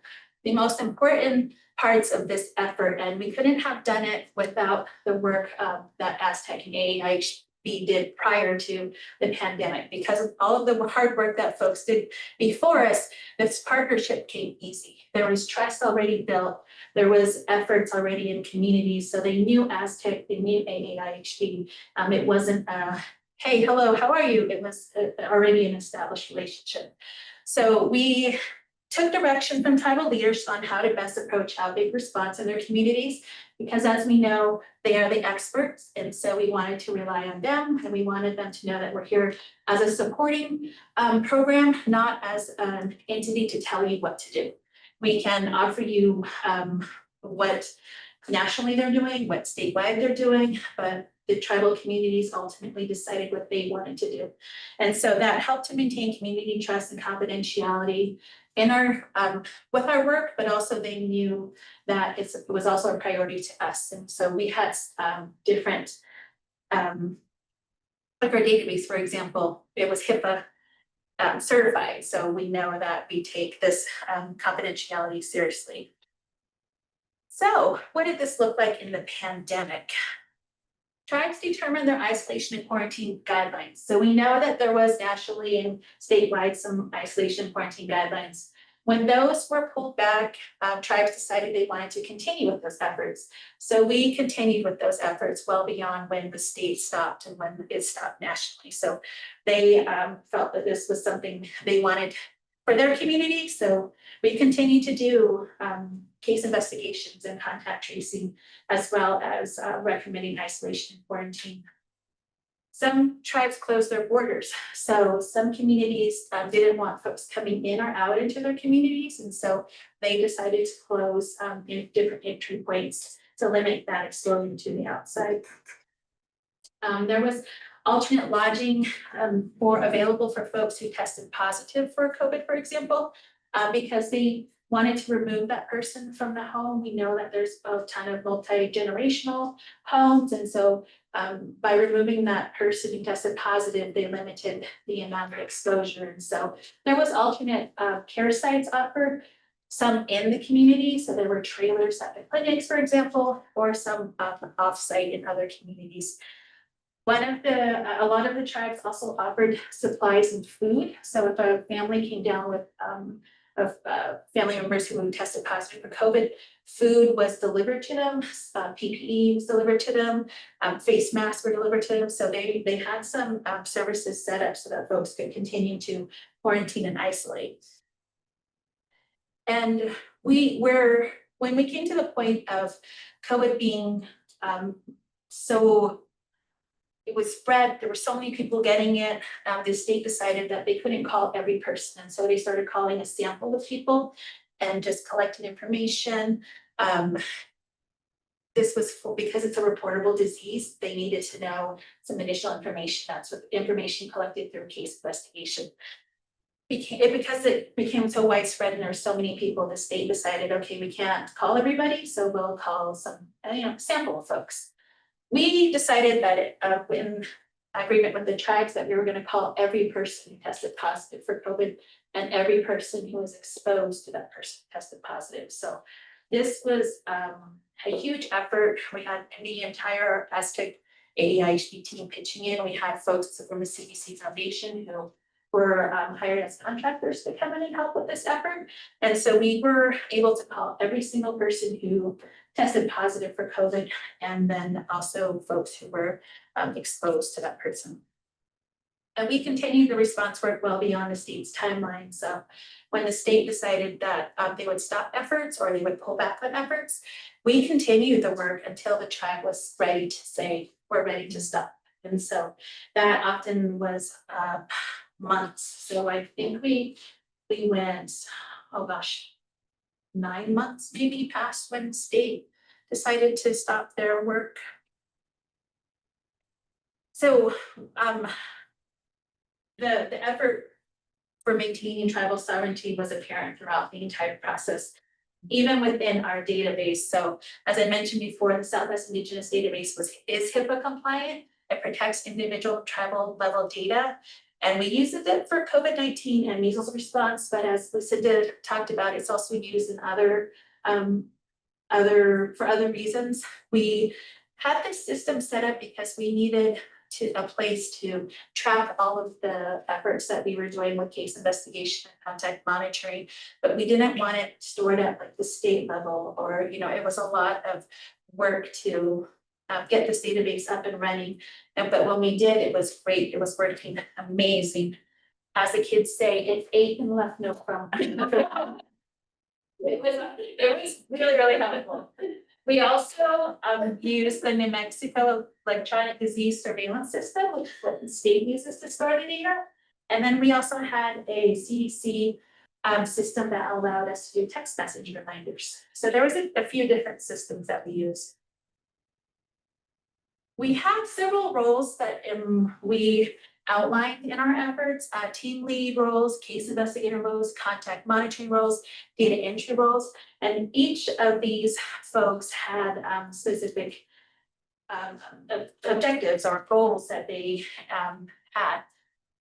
the most important parts of this effort. And we couldn't have done it without the work that AASTEC and AAIHB did prior to the pandemic. Because of all of the hard work that folks did before us, this partnership came easy. There was trust already built. There was efforts already in communities. So they knew AASTEC, they knew AAIHB. It wasn't hey, hello, how are you? It was already an established relationship. So we took direction from tribal leaders on how to best approach outbreak response in their communities, because as we know, they are the experts. And so we wanted to rely on them, and we wanted them to know that we're here as a supporting program, not as an entity to tell you what to do. We can offer you what nationally they're doing, what statewide they're doing, but the tribal communities ultimately decided what they wanted to do. And so that helped to maintain community trust and confidentiality in our with our work, but also they knew that it was also a priority to us. And so we had different like our database, for example, it was HIPAA certified. So we know that we take this confidentiality seriously. So what did this look like in the pandemic? Tribes determined their isolation and quarantine guidelines. So we know that there was nationally and statewide some isolation and quarantine guidelines. When those were pulled back, tribes decided they wanted to continue with those efforts. So we continued with those efforts well beyond when the state stopped and when it stopped nationally. So they felt that this was something they wanted for their community. So we continue to do case investigations and contact tracing, as well as recommending isolation and quarantine. Some tribes closed their borders. So some communities didn't want folks coming in or out into their communities. And so they decided to close in different entry points to limit that exposure to the outside. There was alternate lodging available for folks who tested positive for COVID, for example, because they wanted to remove that person from the home. We know that there's a ton of multi-generational homes. And so by removing that person who tested positive, they limited the amount of exposure. And so there was alternate care sites offered, some in the community. So there were trailers at the clinics, for example, or some off-site in other communities. A lot of the tribes also offered supplies and food. So if a family came down with family members who tested positive for COVID, food was delivered to them, PPE was delivered to them, face masks were delivered to them. So they had some services set up so that folks could continue to quarantine and isolate. And when we came to the point of COVID being so it was spread, there were so many people getting it, the state decided that they couldn't call every person, and so they started calling a sample of people and just collecting information. This was because it's a reportable disease, they needed to know some additional information. That's what information collected through case investigation. Because it became so widespread and there were so many people, the state decided, okay, we can't call everybody, so we'll call some, sample of folks. We decided that in agreement with the tribes that we were gonna call every person who tested positive for COVID and every person who was exposed to that person tested positive. So this was a huge effort. We had the entire AASTEC AAIHD team pitching in. We had folks from the CDC Foundation who were hired as contractors to come in and help with this effort. And so we were able to call every single person who tested positive for COVID, and then also folks who were exposed to that person. And we continued the response work well beyond the state's timeline. So when the state decided that they would stop efforts or they would pull back on efforts, we continued the work until the tribe was ready to say, we're ready to stop. And so that often was months. So I think we went, oh gosh, 9 months maybe past when the state decided to stop their work. So the effort for maintaining tribal sovereignty was apparent throughout the entire process, even within our database. So as I mentioned before, the Southwest Indigenous database is HIPAA compliant. It protects individual tribal level data. And we use it for COVID-19 and measles response, but as Lucinda talked about, it's also used in other reasons. We had this system set up because we needed a place to track all of the efforts that we were doing with case investigation and contact monitoring, but we didn't want it stored at like the state level, or it was a lot of work to get this database up and running. But when we did, it was great. It was working amazing. As the kids say, it ate and left no crumb. It was really, really helpful. We also used the New Mexico electronic disease surveillance system, which is what the state uses to store the data. And then we also had a CDC system that allowed us to do text message reminders. So there was a few different systems that we used. We had several roles that we outlined in our efforts, team lead roles, case investigator roles, contact monitoring roles, data entry roles, and each of these folks had specific objectives or goals that they had.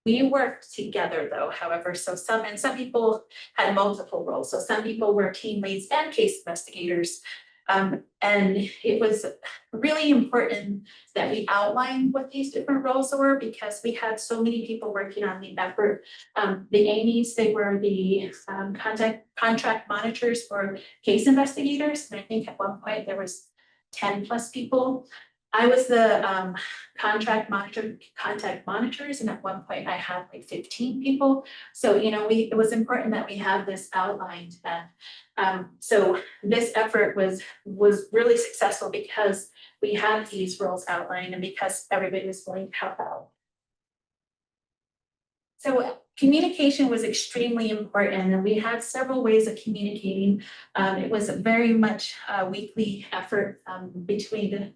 We worked together though, however, so some people had multiple roles. So some people were team leads and case investigators. And it was really important that we outline what these different roles were, because we had so many people working on the effort. The AMEs, they were the contract monitors for case investigators. And I think at one point there was 10 plus people. I was the contact monitors, and at one point I had like 15 people. So, it was important that we have this outlined. And so this effort was really successful because we had these roles outlined and because everybody was willing to help out. So communication was extremely important, and we had several ways of communicating. It was very much a weekly effort between the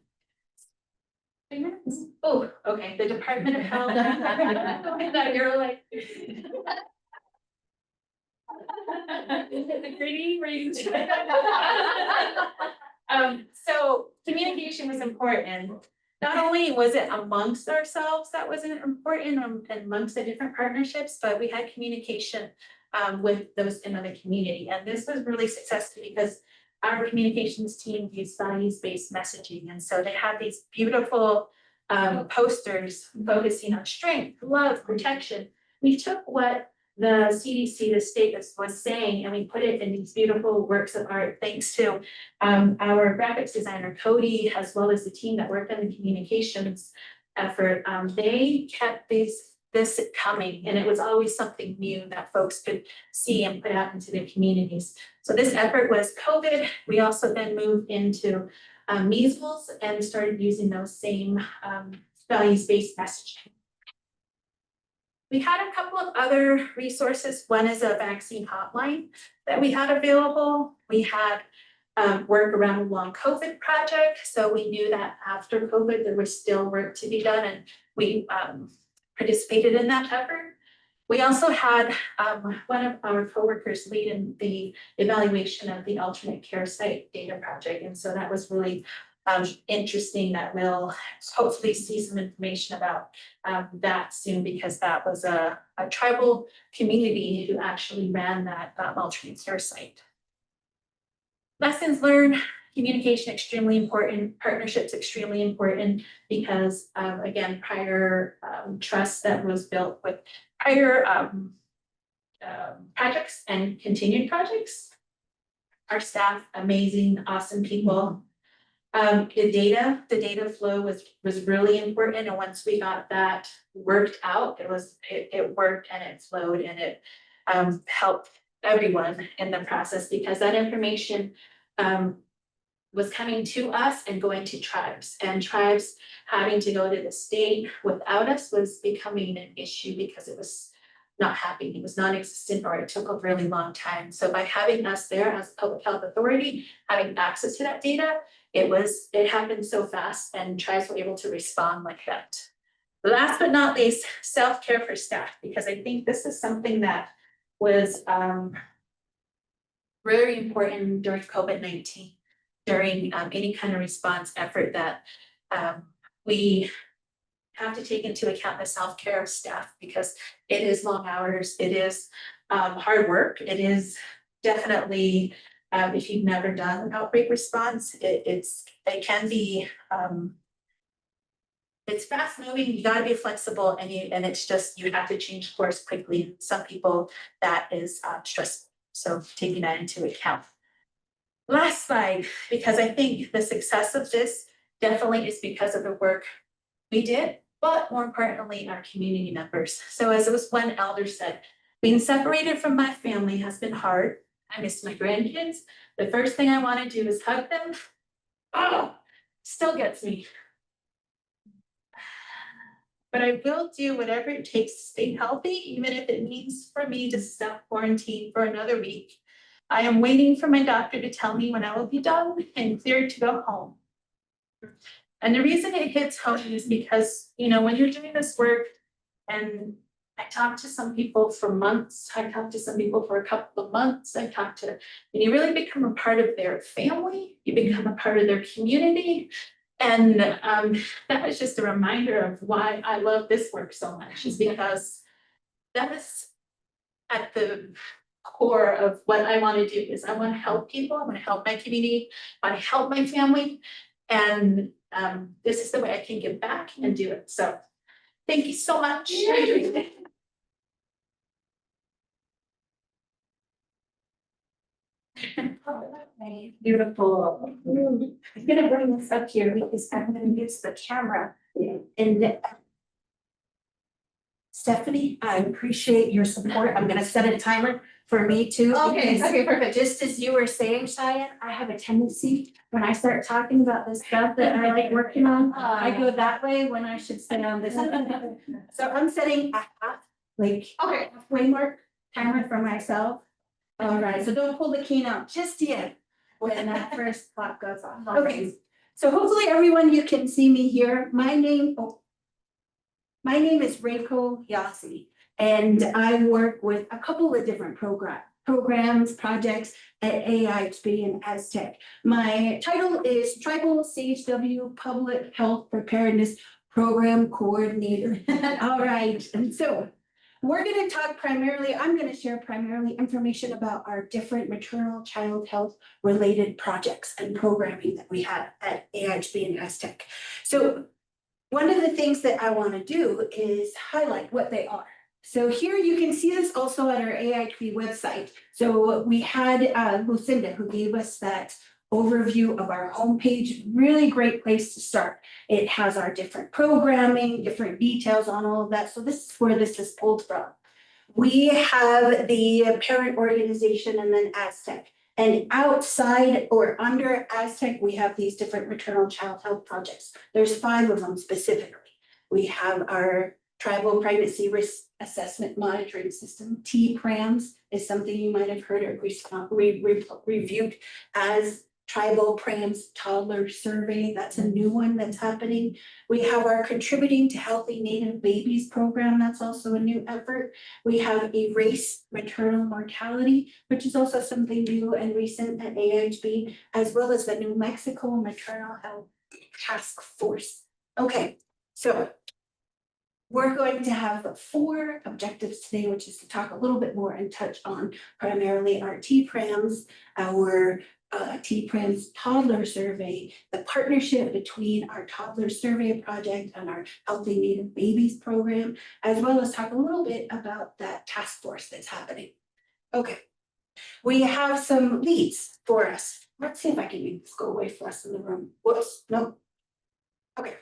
Oh, okay, the Department of Health. That you're like. The greedy range. So communication was important. Not only was it amongst ourselves that was important amongst the different partnerships, but we had communication with those in the community. And this was really successful because our communications team used values-based messaging. And so they had these beautiful posters focusing on strength, love, protection. We took what the CDC, the state was saying, and we put it in these beautiful works of art, thanks to our graphics designer, Cody, as well as the team that worked on the communications effort. They kept this coming, and it was always something new that folks could see and put out into the communities. So this effort was COVID. We also then moved into measles and started using those same values-based messaging. We had a couple of other resources. One is a vaccine hotline that we had available. We had work around a long COVID project. So we knew that after COVID, there was still work to be done, and we participated in that effort. We also had one of our coworkers lead in the evaluation of the alternate care site data project. And so that was really interesting. That we'll hopefully see some information about that soon, because that was a tribal community who actually ran that alternate care site. Lessons learned, communication extremely important, partnerships extremely important, because again, prior trust that was built with prior projects and continued projects. Our staff, amazing, awesome people. The data flow was really important, and once we got that worked out, it worked and it flowed, and it helped everyone in the process, because that information was coming to us and going to tribes, and tribes having to go to the state without us was becoming an issue because it was not happening, it was non-existent, or it took a really long time. So by having us there as a public health authority, having access to that data, it happened so fast, and tribes were able to respond like that. Last but not least, self-care for staff, because I think this is something that was very important during COVID-19, during any kind of response effort that we have to take into account the self-care of staff, because it is long hours, it is hard work, it is definitely, if you've never done an outbreak response, it can be, it's fast moving, you gotta be flexible, and it's just, you have to change course quickly. Some people that is stressful, so taking that into account. Last slide, because I think the success of this definitely is because of the work we did, but more importantly, our community members. So as it was one elder said, being separated from my family has been hard. I miss my grandkids. The first thing I want to do is hug them. Oh, still gets me. But I will do whatever it takes to stay healthy, even if it means for me to self-quarantine for another week. I am waiting for my doctor to tell me when I will be done and cleared to go home. And the reason it hits home is because, when you're doing this work, and I talked to some people for months, I talked to some people for a couple of months, and you really become a part of their family, you become a part of their community. And that was just a reminder of why I love this work so much, is because that is at the core of what I want to do. Is I want to help people, I want to help my community, I want to help my family, and this is the way I can give back and do it. So thank you so much.
Beautiful. I'm gonna bring this up here because I'm gonna use the camera. And Stephanie, I appreciate your support. I'm gonna set a timer for me too.
Okay,
because
okay, perfect.
Just as you were saying, Cheyenne, I have a tendency when I start talking about the stuff that I like working on, I go that way when I should stay on this. So I'm setting a halfway mark timer for myself. All right, so don't pull the key out just yet when that first clock goes off. Okay, so hopefully everyone, you can see me here. My name is Reiko Yazzie, and I work with a couple of different programs, projects at AASTEC and AASTEC. My title is Tribal CHW Public Health Preparedness Program Coordinator. All right, and so we're going to talk primarily, I'm going to share primarily information about our different maternal child health related projects and programming that we have at AASTEC and AASTEC. So one of the things that I want to do is highlight what they are. So here you can see this also at our AIP website. So we had Lucinda who gave us that overview of our homepage, really great place to start. It has our different programming, different details on all of that. So this is where this is pulled from. We have the parent organization and then AASTEC. And outside or under AASTEC, we have these different maternal child health projects. There's 5 of them specifically. We have our tribal pregnancy risk assessment monitoring system. T-PRAMS is something you might have heard or reviewed as Tribal PRAMS Toddler Survey. That's a new one that's happening. We have our Contributing to Healthy Native Babies program. That's also a new effort. We have Erase Maternal Mortality, which is also something new and recent at AHB, as well as the New Mexico Maternal Health Task Force. Okay, so we're going to have 4 objectives today, which is to talk a little bit more and touch on primarily our T-PRAMS, our T-PRAMS Toddler Survey, the partnership between our Toddler Survey Project and our Healthy Native Babies program, as well as talk a little bit about that task force that's happening. Okay, we have some leads for us. Let's see if I can make this go away for us in the room. Whoops, nope. Okay,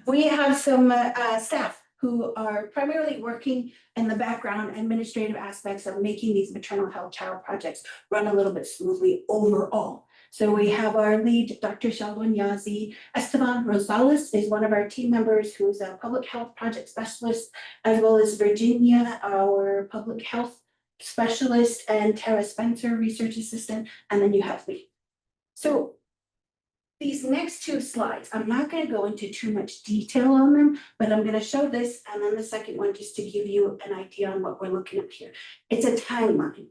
we have some staff who are primarily working in the background administrative aspects of making these maternal health child projects run a little bit smoothly overall. So we have our lead, Dr. Sheldon Yazzie. Esteban Rosales is one of our team members who's a public health project specialist, as well as Virginia, our public health specialist, and Tara Spencer, research assistant, and then you have me. So these next 2 slides, I'm not going to go into too much detail on them, but I'm going to show this and then the second one just to give you an idea on what we're looking at here. It's a timeline.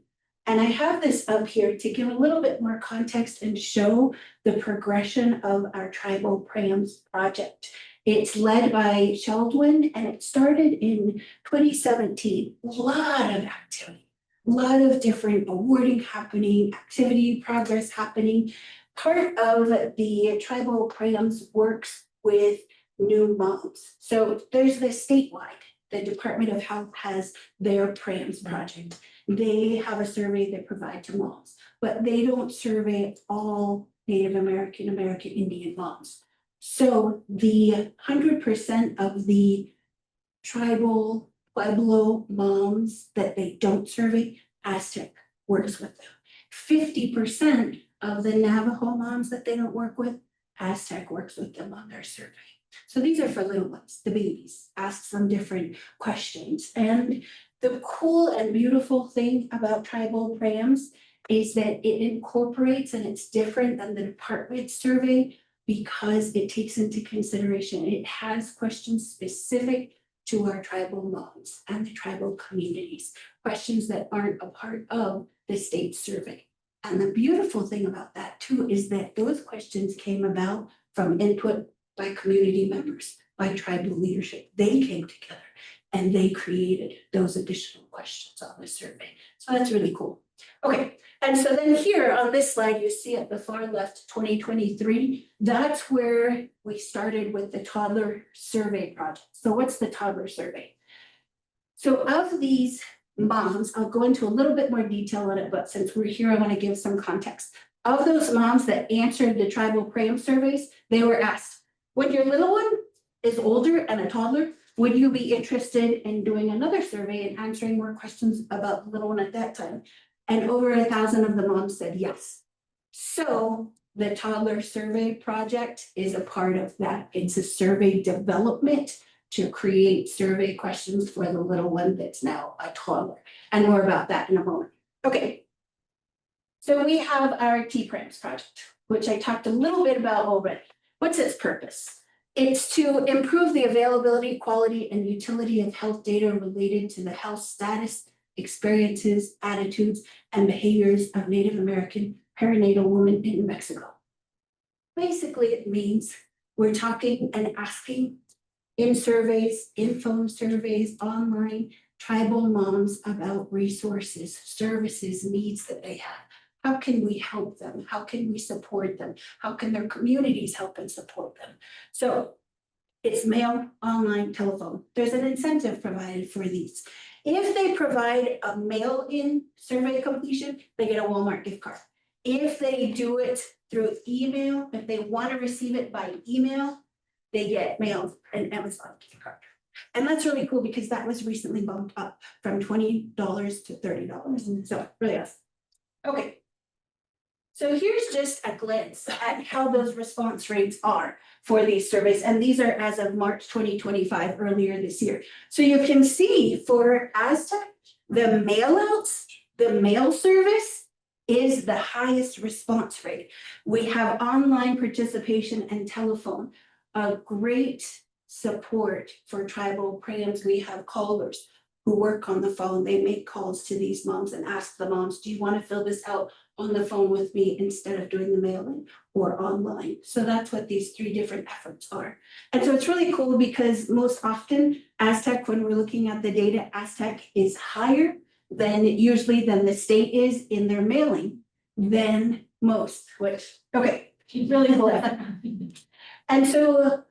And I have this up here to give a little bit more context and show the progression of our Tribal PRAMS project. It's led by Sheldon and it started in 2017. A lot of activity, a lot of different awarding happening, activity, progress happening. Part of the Tribal PRAMS works with new moms. So there's the statewide, the Department of Health has their PRAMS project. They have a survey they provide to moms, but they don't survey all Native American, American Indian moms. So the 100% of the tribal Pueblo moms that they don't survey, AASTEC works with them. 50% of the Navajo moms that they don't work with, AASTEC works with them on their survey. So these are for little ones, the babies, ask some different questions. And the cool and beautiful thing about Tribal PRAMS is that it incorporates, and it's different than the department survey because it takes into consideration, it has questions specific to our tribal moms and the tribal communities, questions that aren't a part of the state survey. And the beautiful thing about that too is that those questions came about from input by community members, by tribal leadership. They came together and they created those additional questions on the survey. So that's really cool. Okay, and so then here on this slide, you see at the far left, 2023, that's where we started with the toddler survey project. So what's the toddler survey? So of these moms, I'll go into a little bit more detail on it, but since we're here, I want to give some context. Of those moms that answered the Tribal PRAMS surveys, they were asked, when your little one is older and a toddler, would you be interested in doing another survey and answering more questions about the little one at that time? And over 1,000 of the moms said yes. So the toddler survey project is a part of that. It's a survey development to create survey questions for the little one that's now a toddler. And more about that in a moment. Okay. So we have our T-PRAMS project, which I talked a little bit about already. What's its purpose? It's to improve the availability, quality, and utility of health data related to the health status, experiences, attitudes, and behaviors of Native American perinatal women in New Mexico. Basically, it means we're talking and asking in surveys, in phone surveys, online, tribal moms about resources, services, needs that they have. How can we help them? How can we support them? How can their communities help and support them? So it's mail, online, telephone. There's an incentive provided for these. If they provide a mail-in survey completion, they get a Walmart gift card. If they do it through email, if they want to receive it by email, they get mailed an Amazon gift card. And that's really cool because that was recently bumped up from $20 to $30. So really awesome. Okay. So here's just a glance at how those response rates are for these surveys, and these are as of March 2025, earlier this year. So you can see for AASTEC, the mail outs, the mail service is the highest response rate. We have online participation and telephone, a great support for tribal prams. We have callers who work on the phone. They make calls to these moms and ask the moms, do you want to fill this out on the phone with me instead of doing the mailing or online? So that's what these three different efforts are. And so it's really cool because most often AASTEC, when we're looking at the data, AASTEC is higher than usually than the state is in their mailing than most, which, okay, really cool. And so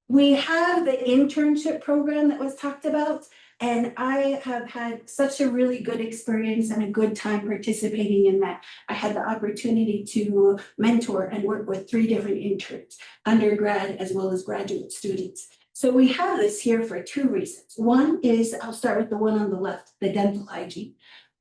we have the internship program that was talked about, and I have had such a really good experience and a good time participating in that. I had the opportunity to mentor and work with 3 different interns, undergrad as well as graduate students. So we have this here for 2 reasons. One is, I'll start with the one on the left, the dental hygiene.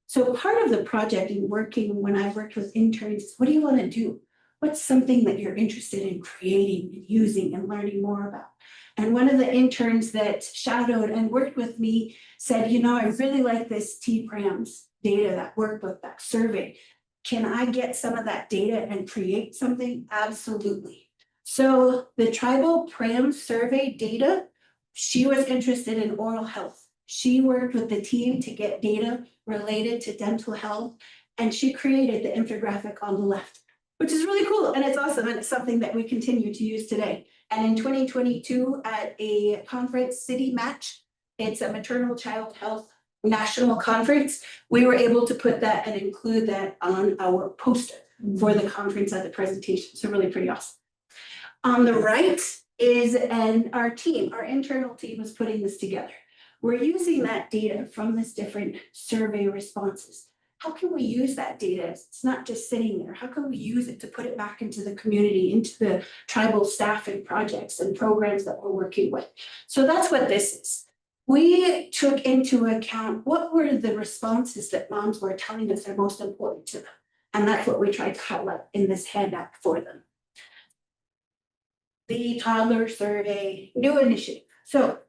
So part of the project in working, when I worked with interns, is what do you want to do? What's something that you're interested in creating and using and learning more about? And one of the interns that shadowed and worked with me said, you know, I really like this TPRAMS data that worked with that survey. Can I get some of that data and create something? Absolutely. So the tribal PRAM survey data, she was interested in oral health. She worked with the team to get data related to dental health, and she created the infographic on the left, which is really cool and it's awesome and it's something that we continue to use today. And in 2022 at a conference, City Match, it's a maternal child health national conference, we were able to put that and include that on our poster for the conference at the presentation. So really pretty awesome. On the right is our team, our internal team is putting this together. We're using that data from this different survey responses. How can we use that data? It's not just sitting there. How can we use it to put it back into the community, into the tribal staff and projects and programs that we're working with? So that's what this is. We took into account what were the responses that moms were telling us are most important to them. And that's what we tried to highlight in this handout for them. The toddler survey, new initiative. So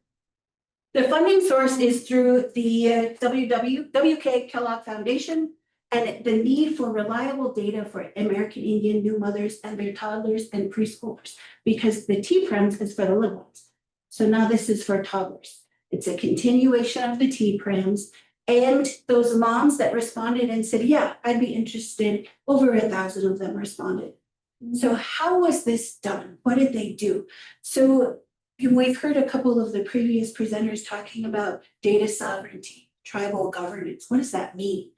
the funding source is through the WK Kellogg Foundation and the need for reliable data for American Indian new mothers and their toddlers and preschoolers, because the TPRAMS is for the little ones. So now this is for toddlers. It's a continuation of the TPRAMS, and those moms that responded and said, yeah, I'd be interested, over 1,000 of them responded. So how was this done? What did they do? So we've heard a couple of the previous presenters talking about data sovereignty, tribal governance. What does that mean?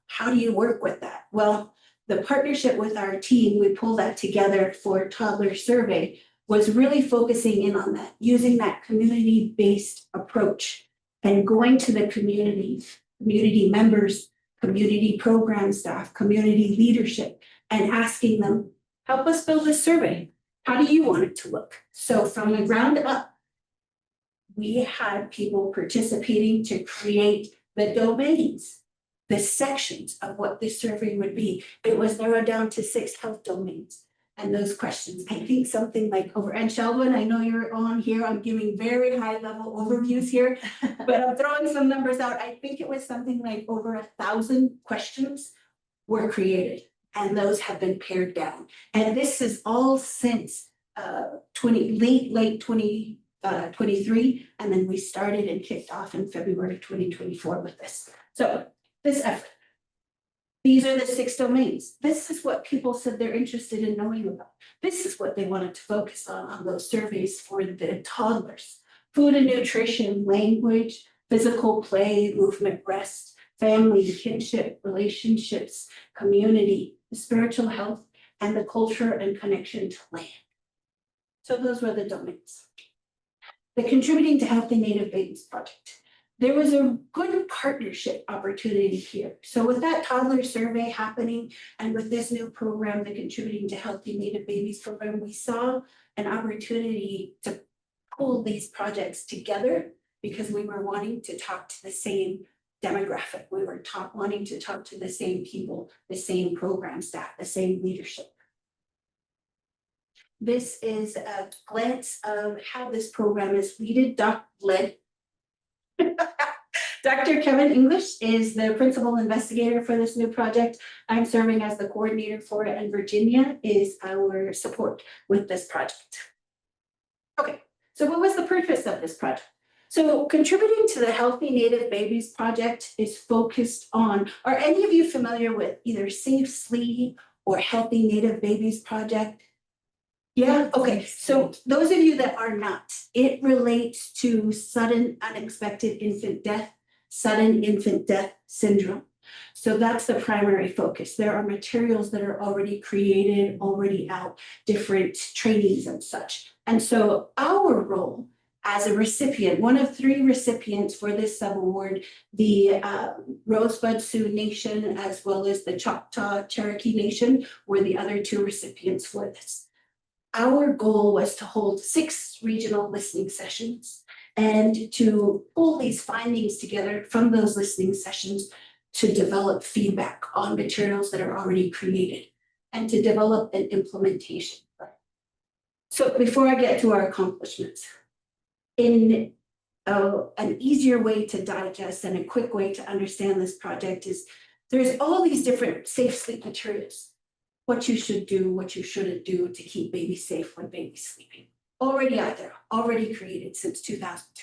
How do you work with that? Well, the partnership with our team, we pulled that together for toddler survey, was really focusing in on that, using that community-based approach and going to the community members, community program staff, community leadership, and asking them, help us build this survey. How do you want it to look? So from the ground up, we had people participating to create the domains, the sections of what this survey would be. It was narrowed down to 6 health domains and those questions. I think something like over, and Sheldon, I know you're on here, I'm giving very high level overviews here, but I'm throwing some numbers out. I think it was something like over 1,000 questions were created. And those have been pared down. And this is all since late 2023. And then we started and kicked off in February 2024 with this. So this effort. These are the 6 domains. This is what people said they're interested in knowing about. This is what they wanted to focus on those surveys for the toddlers. Food and nutrition, language, physical play, movement, rest, family, kinship, relationships, community, spiritual health, and the culture and connection to land. So those were the domains. The Contributing to Healthy Native Babies Project. There was a good partnership opportunity here. So with that toddler survey happening and with this new program, the Contributing to Healthy Native Babies program, we saw an opportunity to pull these projects together because we were wanting to talk to the same demographic. We were wanting to talk to the same people, the same program staff, the same leadership. This is a glance of how this program is led. Dr. Kevin English is the principal investigator for this new project. I'm serving as the coordinator for it, and Virginia is our support with this project. Okay, so what was the purpose of this project? So contributing to the Healthy Native Babies Project is focused on, are any of you familiar with either Safe Sleep or Healthy Native Babies Project? Yeah, okay, so those of you that are not, it relates to sudden unexpected infant death, sudden infant death syndrome. So that's the primary focus. There are materials that are already created, already out, different trainings and such. And so our role as a recipient, one of 3 recipients for this sub-award, the Rosebud Sioux Nation, as well as the Choctaw Cherokee Nation, were the other 2 recipients for this. Our goal was to hold 6 regional listening sessions and to pull these findings together from those listening sessions to develop feedback on materials that are already created and to develop an implementation plan. So before I get to our accomplishments, in an easier way to digest and a quick way to understand this project is there's all these different safe sleep materials. What you should do, what you shouldn't do to keep babies safe when baby's sleeping. Already out there, already created since 2002.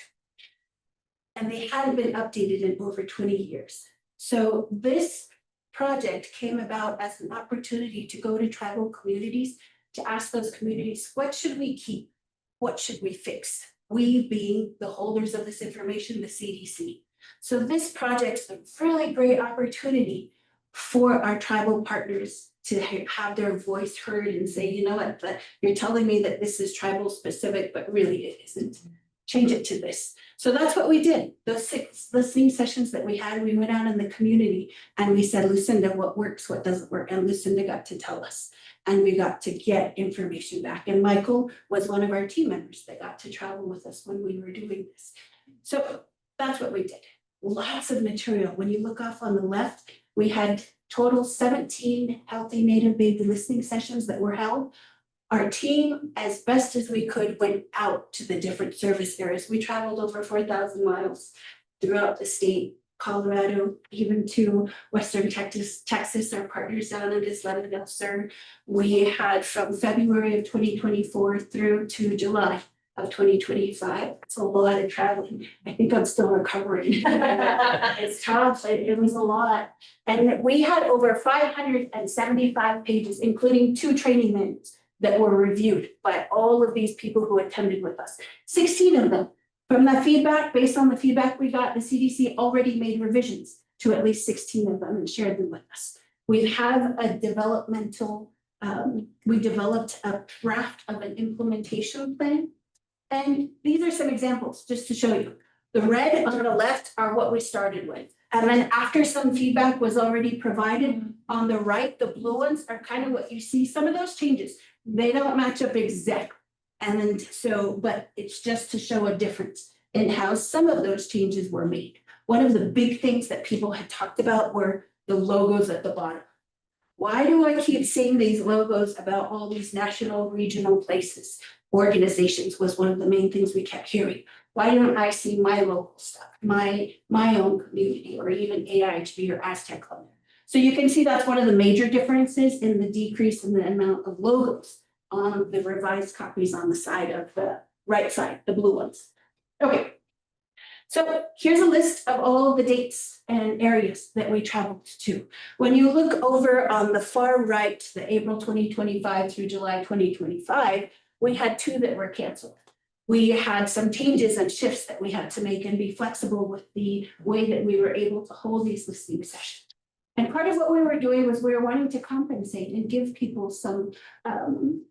And they hadn't been updated in over 20 years. So this project came about as an opportunity to go to tribal communities, to ask those communities, what should we keep? What should we fix? We being the holders of this information, the CDC. So this project's a really great opportunity for our tribal partners to have their voice heard and say, you know what, but you're telling me that this is tribal specific, but really it isn't. Change it to this. So that's what we did. Those 6 listening sessions that we had, we went out in the community and we said, Lucinda, what works, what doesn't work? And Lucinda got to tell us. And we got to get information back. And Michael was one of our team members that got to travel with us when we were doing this. So that's what we did. Lots of material. When you look off on the left, we had total 17 Healthy Native Baby listening sessions that were held. Our team, as best as we could, went out to the different service areas. We traveled over 4,000 miles throughout the state, Colorado, even to Western Texas, our partners down in Islamville, Sur. We had from February of 2024 through to July of 2025. It's a lot of traveling. I think I'm still recovering. It's tough. It was a lot. And we had over 575 pages, including 2 training manuals that were reviewed by all of these people who attended with us. 16 of them. From that feedback, based on the feedback we got, the CDC already made revisions to at least 16 of them and shared them with us. We have a developmental, we developed a draft of an implementation plan. And these are some examples just to show you. The red on the left are what we started with. And then after some feedback was already provided, on the right, the blue ones are kind of what you see. Some of those changes, they don't match up exactly. And then so, but it's just to show a difference in how some of those changes were made. One of the big things that people had talked about were the logos at the bottom. Why do I keep seeing these logos about all these national, regional places? Organizations was one of the main things we kept hearing. Why don't I see my local stuff, my own community, or even AIHB or AASTEC on there? So you can see that's one of the major differences in the decrease in the amount of logos on the revised copies on the side of the right side, the blue ones. Okay. So here's a list of all the dates and areas that we traveled to. When you look over on the far right, the April 2025 through July 2025, we had 2 that were canceled. We had some changes and shifts that we had to make and be flexible with the way that we were able to hold these listening sessions. And part of what we were doing was we were wanting to compensate and give people some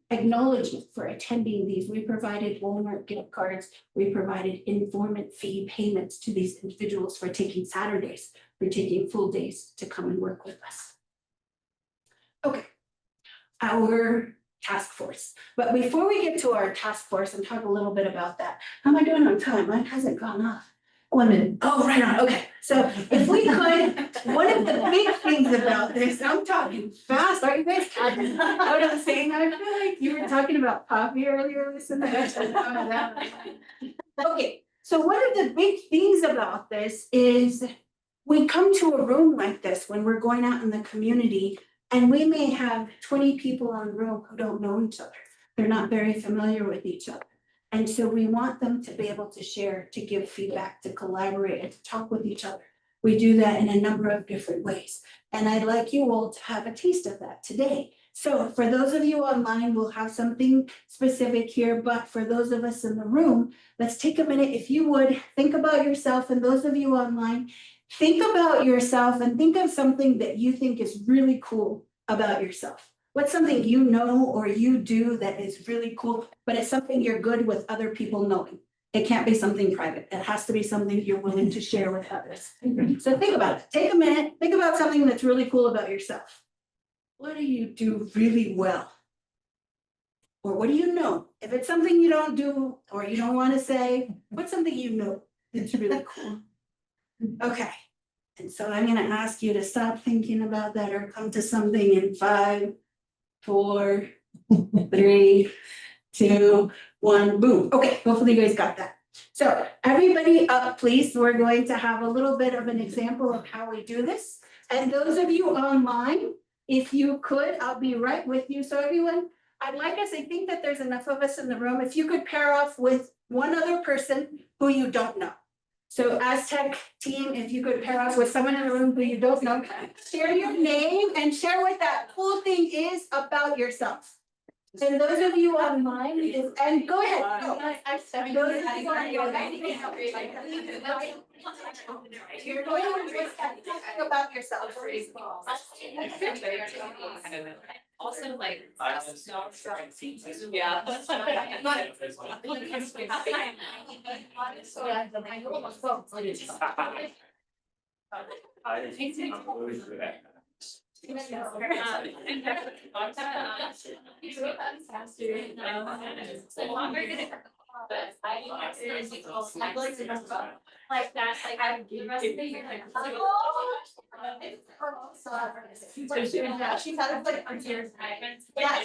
acknowledgement for attending these. We provided Walmart gift cards. We provided informant fee payments to these individuals for taking Saturdays, for taking full days to come and work with us. Okay, our task force. But before we get to our task force and talk a little bit about that, how am I doing on time? Mine hasn't gone off. 1 minute. Oh, right on, okay. So if we could, one of the big things about this, I'm talking fast, aren't you guys? What I'm saying, I feel like you were talking about coffee earlier, Lucinda. Okay, so one of the big things about this is we come to a room like this when we're going out in the community and we may have 20 people in the room who don't know each other. They're not very familiar with each other. And so we want them to be able to share, to give feedback, to collaborate, and to talk with each other. We do that in a number of different ways. And I'd like you all to have a taste of that today. So for those of you online, we'll have something specific here, but for those of us in the room, let's take a minute, if you would, think about yourself, and those of you online, think about yourself and think of something that you think is really cool about yourself. What's something you know or you do that is really cool, but it's something you're good with other people knowing? It can't be something private. It has to be something you're willing to share with others. So think about it. Take a minute, think about something that's really cool about yourself. What do you do really well? Or what do you know? If it's something you don't do or you don't want to say, what's something you know that's really cool? Okay. And so I'm going to ask you to stop thinking about that or come to something in 5, 4, 3, 2, 1, boom. Okay, hopefully you guys got that. So everybody up, please. We're going to have a little bit of an example of how we do this. And those of you online, if you could, I'll be right with you. So everyone, I'd like us, I think that there's enough of us in the room. If you could pair off with one other person who you don't know. So AASTEC team, if you could pair off with someone in the room who you don't know, share your name and share what that cool thing is about yourself. And those of you online, and go ahead. Go. Those of you online, you're going to talk about yourself.
Also like. Like that, like I the rest of the year, like.
She's had a like for years.
Yeah, I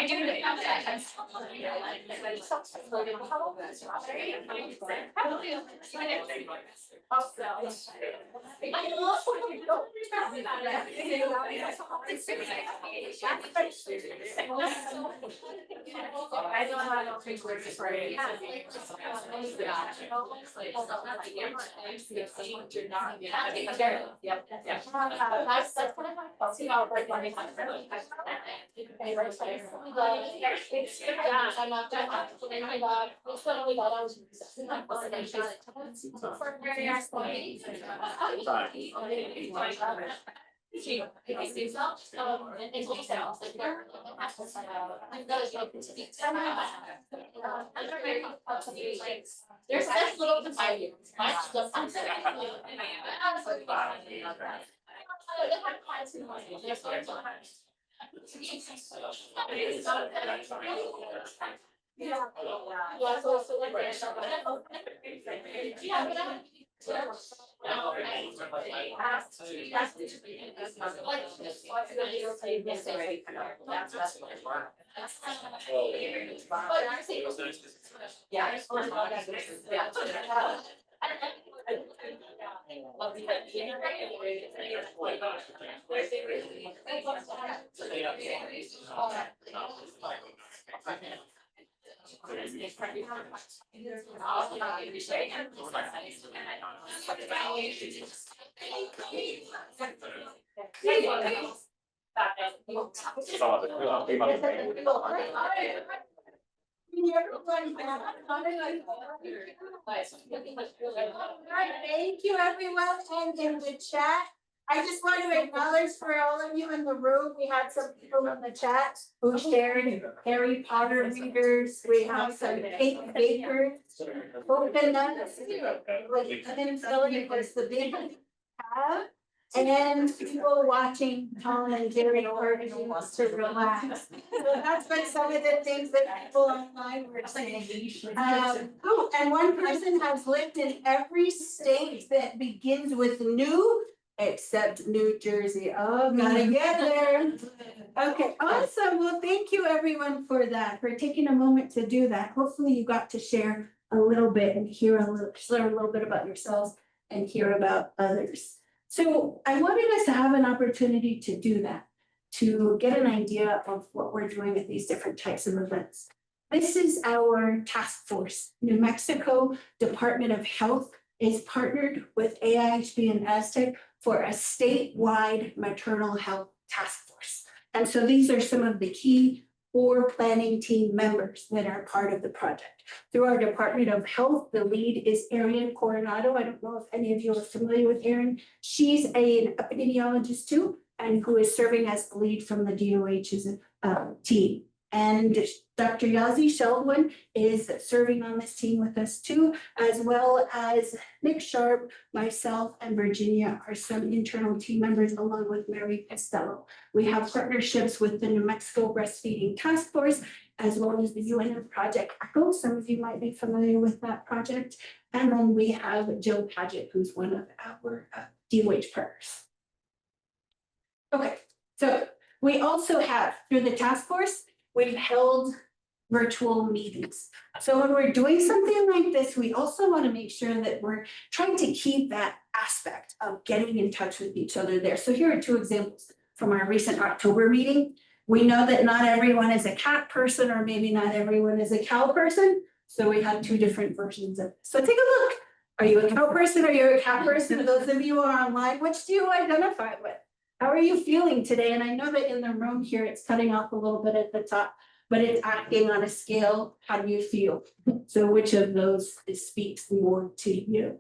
do. I don't think we're just ready. There's this little device.
Thank you, everyone, and in the chat. I just want to acknowledge for all of you in the room, we had some people in the chat who shared Harry Potter readers. We have some cake bakers, coconuts, like, I didn't tell you what's the big have. And then people watching Tom and Jerry Oregon wants to relax. So that's been some of the things that people online were saying. Oh, and one person has lived in every state that begins with new, except New Jersey. Oh, gotta get there. Okay, awesome. Well, thank you everyone for that, for taking a moment to do that. Hopefully you got to share a little bit and share a little bit about yourselves and hear about others. So I wanted us to have an opportunity to do that, to get an idea of what we're doing with these different types of events. This is our task force. New Mexico Department of Health is partnered with AASTEC and AASTEC for a statewide maternal health task force. And so these are some of the key 4 planning team members that are part of the project. Through our Department of Health, the lead is Erin Coronado. I don't know if any of you are familiar with Erin. She's an epidemiologist too, and who is serving as the lead from the DOH's team. And Dr. Yazzie Sheldwin is serving on this team with us too, as well as Nick Sharp, myself, and Virginia are some internal team members along with Mary Costello. We have partnerships with the New Mexico Breastfeeding Task Force, as well as the UN Project ECHO. Some of you might be familiar with that project. And then we have Jill Paget, who's one of our DOH partners. Okay, so we also have, through the task force, we've held virtual meetings. So when we're doing something like this, we also want to make sure that we're trying to keep that aspect of getting in touch with each other there. So here are 2 examples from our recent October meeting. We know that not everyone is a cat person, or maybe not everyone is a cow person. So we had 2 different versions of it. So take a look. Are you a cow person? Are you a cat person? Those of you who are online, which do you identify with? How are you feeling today? And I know that in the room here, it's cutting off a little bit at the top, but it's acting on a scale. How do you feel? So which of those speaks more to you?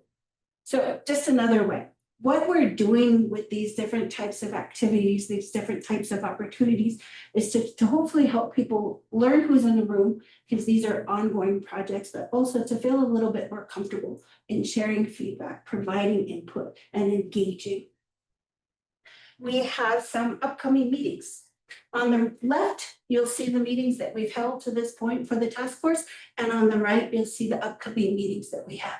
So just another way, what we're doing with these different types of activities, these different types of opportunities, is to hopefully help people learn who's in the room, because these are ongoing projects, but also to feel a little bit more comfortable in sharing feedback, providing input, and engaging. We have some upcoming meetings. On the left, you'll see the meetings that we've held to this point for the task force, and on the right, you'll see the upcoming meetings that we have.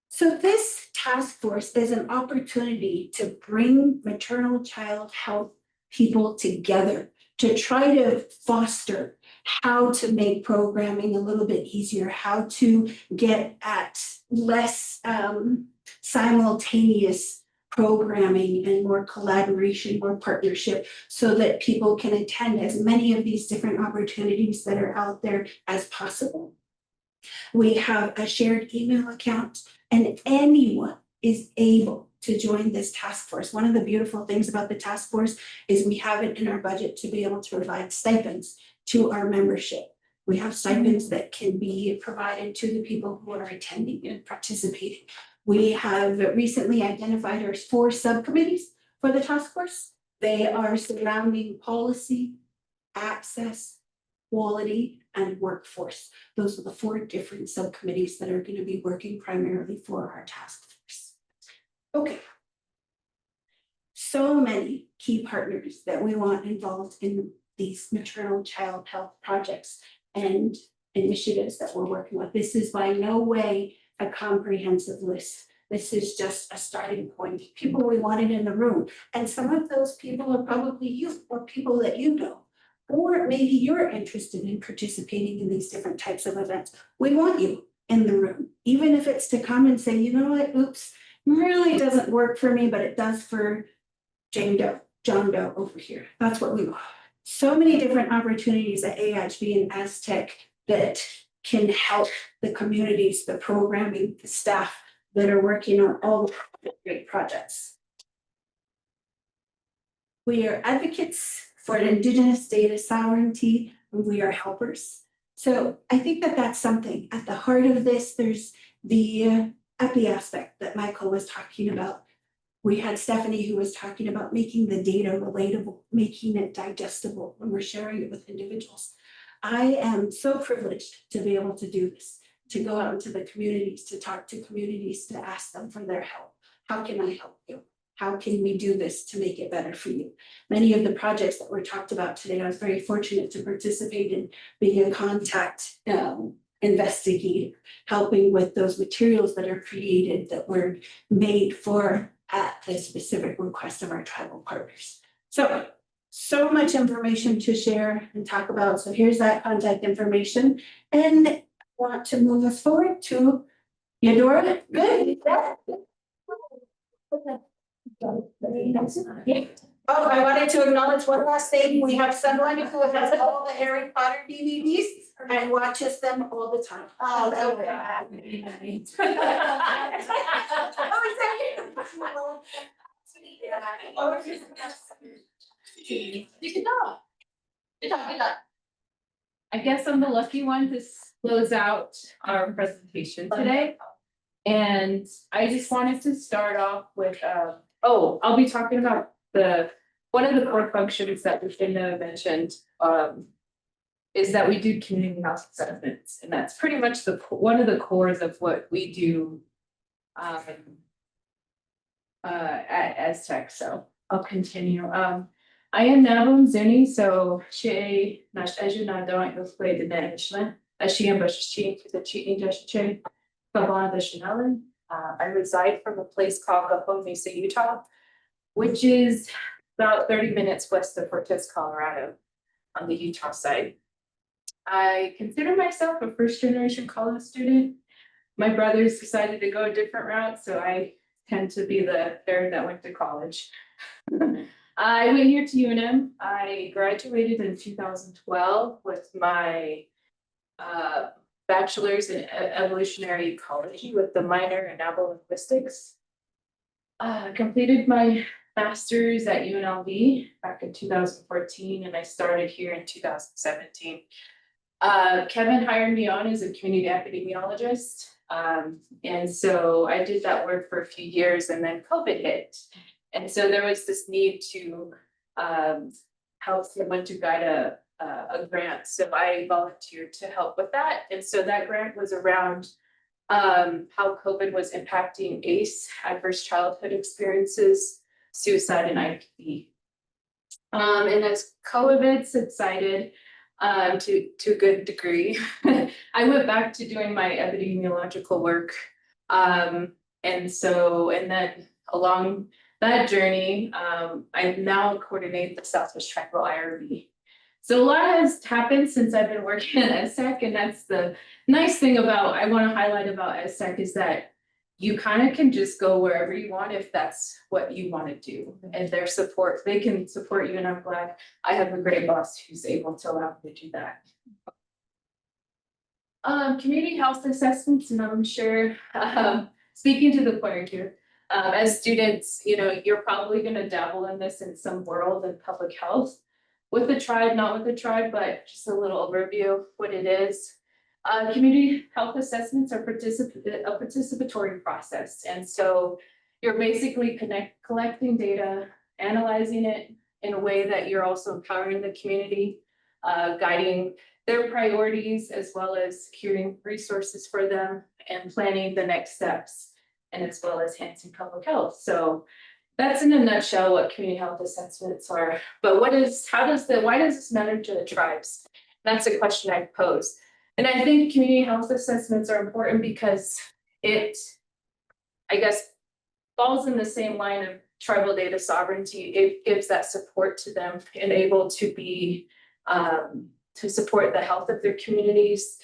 So this task force is an opportunity to bring maternal child health people together to try to foster how to make programming a little bit easier, how to get at less simultaneous programming and more collaboration, more partnership, so that people can attend as many of these different opportunities that are out there as possible. We have a shared email account, and anyone is able to join this task force. One of the beautiful things about the task force is we have it in our budget to be able to provide stipends to our membership. We have stipends that can be provided to the people who are attending and participating. We have recently identified our 4 subcommittees for the task force. They are surrounding policy, access, quality, and workforce. Those are the 4 different subcommittees that are going to be working primarily for our task force. Okay. So many key partners that we want involved in these maternal child health projects and initiatives that we're working with. This is by no way a comprehensive list. This is just a starting point. People we wanted in the room. And some of those people are probably you, or people that you know. Or maybe you're interested in participating in these different types of events. We want you in the room, even if it's to come and say, you know what, oops, really doesn't work for me, but it does for Jane Doe, John Doe over here. That's what we want. So many different opportunities at AHB and AASTEC that can help the communities, the programming, the staff that are working on all the great projects. We are advocates for indigenous data sovereignty, and we are helpers. So I think that that's something at the heart of this. There's the epi aspect that Michael was talking about. We had Stephanie who was talking about making the data relatable, making it digestible when we're sharing it with individuals. I am so privileged to be able to do this, to go out into the communities, to talk to communities, to ask them for their help. How can I help you? How can we do this to make it better for you? Many of the projects that were talked about today, I was very fortunate to participate in being a contact investigator, helping with those materials that are created that were made for at the specific request of our tribal partners. So much information to share and talk about. So here's that contact information, and I want to move us forward to Eudora. Good. Oh, I wanted to acknowledge one last thing. We have someone who has all the Harry Potter DVDs and watches them all the time. Oh,
I guess I'm the lucky one to close out our presentation today. And I just wanted to start off with, I'll be talking about one of the core functions that Lucinda mentioned, is that we do community health assessments. And that's pretty much one of the cores of what we do at AASTEC. So I'll continue. I am Navum Zuni, so she nash ajunado eu fui de Nashla, she and Bushi to the cheating gesture, Babana the Chanelin. I reside from a place called Gulf Mesa, Utah, which is about 30 minutes west of Cortez, Colorado, on the Utah side. I consider myself a first-generation college student. My brothers decided to go a different route, so I tend to be the third that went to college. I went here to UNM. I graduated in 2012 with my bachelor's in evolutionary ecology with the minor in linguistics. Completed my master's at UNLV back in 2014, and I started here in 2017. Kevin hired me on as a community epidemiologist. And so I did that work for a few years, and then COVID hit. And so there was this need to help someone to guide a grant. So I volunteered to help with that. And so that grant was around how COVID was impacting ACE, adverse childhood experiences, suicide, and IPD. And as COVID subsided to a good degree, I went back to doing my epidemiological work. And then along that journey, I now coordinate the Southwest Triangle IRB. So a lot has happened since I've been working at AASTEC, and that's the nice thing I want to highlight about AASTEC is that you kind of can just go wherever you want if that's what you want to do. And they can support you, and I'm glad I have a great boss who's able to allow me to do that. Community health assessments, and I'm sure speaking to the choir here. As students, you're probably going to dabble in this in some world in public health, with the tribe, not with the tribe, but just a little overview of what it is. Community health assessments are a participatory process. And so you're basically collecting data, analyzing it in a way that you're also empowering the community, guiding their priorities, as well as securing resources for them and planning the next steps, and as well as enhancing public health. So that's in a nutshell what community health assessments are. But why does this matter to the tribes? That's a question I pose. And I think community health assessments are important because it, I guess, falls in the same line of tribal data sovereignty. It gives that support to them and able to be, to support the health of their communities,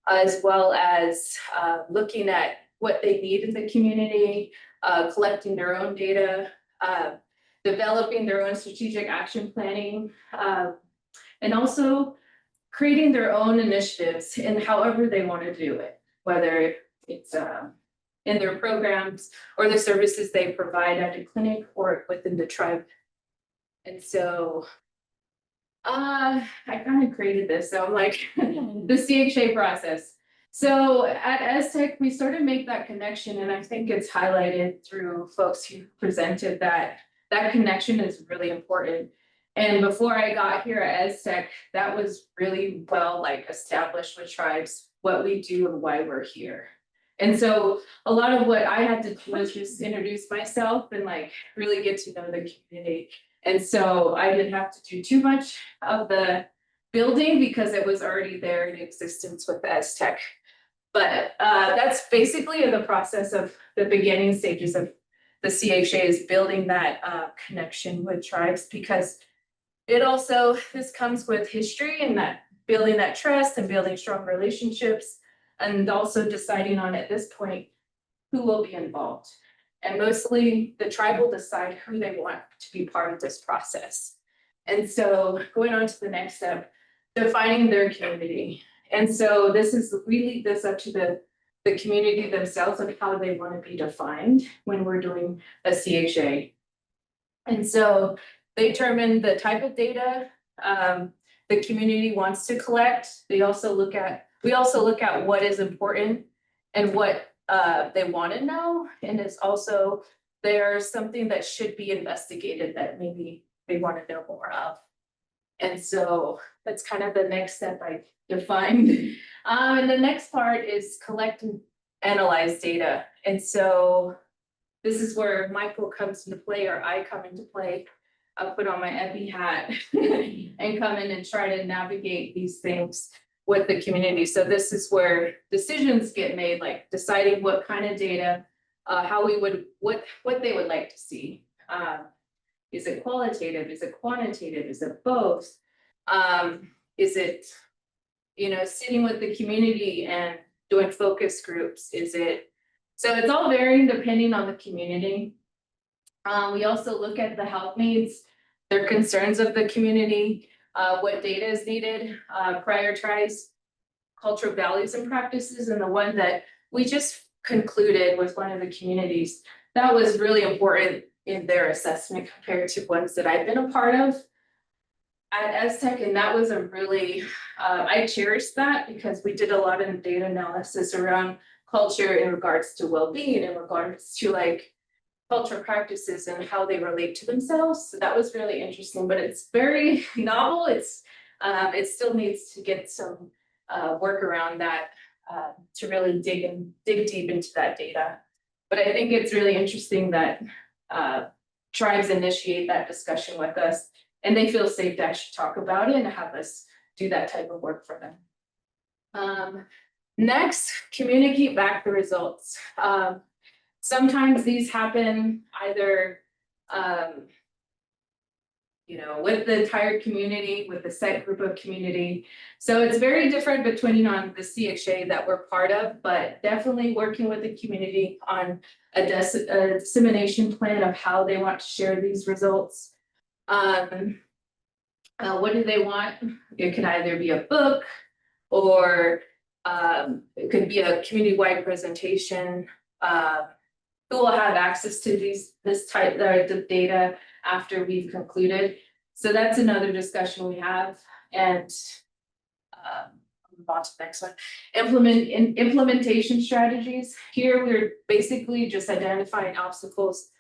as well as looking at what they need in the community, collecting their own data, developing their own strategic action planning, and also creating their own initiatives in however they want to do it, whether it's in their programs or the services they provide at a clinic or within the tribe. And so I kind of created this, so I'm like, the CHA process. So at AASTEC, we sort of make that connection, and I think it's highlighted through folks who presented that that connection is really important. And before I got here at AASTEC, that was really well like established with tribes, what we do and why we're here. And so a lot of what I had to do was just introduce myself and like really get to know the community. And so I didn't have to do too much of the building because it was already there in existence with AASTEC. But that's basically the process of the beginning stages of the CHA is building that connection with tribes, because it also, this comes with history and that building that trust and building strong relationships, and also deciding on at this point who will be involved. And mostly the tribe will decide who they want to be part of this process. And so going on to the next step, defining their community. And so this is, we leave this up to the community themselves and how they want to be defined when we're doing a CHA. And so they determine the type of data the community wants to collect. We also look at what is important and what they want to know. And it's also, there's something that should be investigated that maybe they want to know more of. And so that's kind of the next step I defined. And the next part is collect and analyze data. And so this is where Michael comes into play, or I come into play. I'll put on my epi hat and come in and try to navigate these things with the community. So this is where decisions get made, like deciding what kind of data, how we would, what they would like to see. Is it qualitative? Is it quantitative? Is it both? Is it, sitting with the community and doing focus groups? Is it, so it's all varying depending on the community. We also look at the health needs, their concerns of the community, what data is needed, prioritize cultural values and practices. And the one that we just concluded with one of the communities, that was really important in their assessment compared to ones that I've been a part of at AASTEC. And that was a really, I cherished that because we did a lot of data analysis around culture in regards to well-being, in regards to like cultural practices and how they relate to themselves. So that was really interesting, but it's very novel. It's it still needs to get some work around that to really dig deep into that data. But I think it's really interesting that tribes initiate that discussion with us, and they feel safe to actually talk about it and have us do that type of work for them. Next, communicate back the results. Sometimes these happen either, with the entire community, with the set group of community. So it's very different between on the CHA that we're part of, but definitely working with the community on a dissemination plan of how they want to share these results. What do they want? It can either be a book or it could be a community-wide presentation. Who will have access to this type of data after we've concluded. So that's another discussion we have. And move on to the next one. Implementation strategies. Here we're basically just identifying obstacles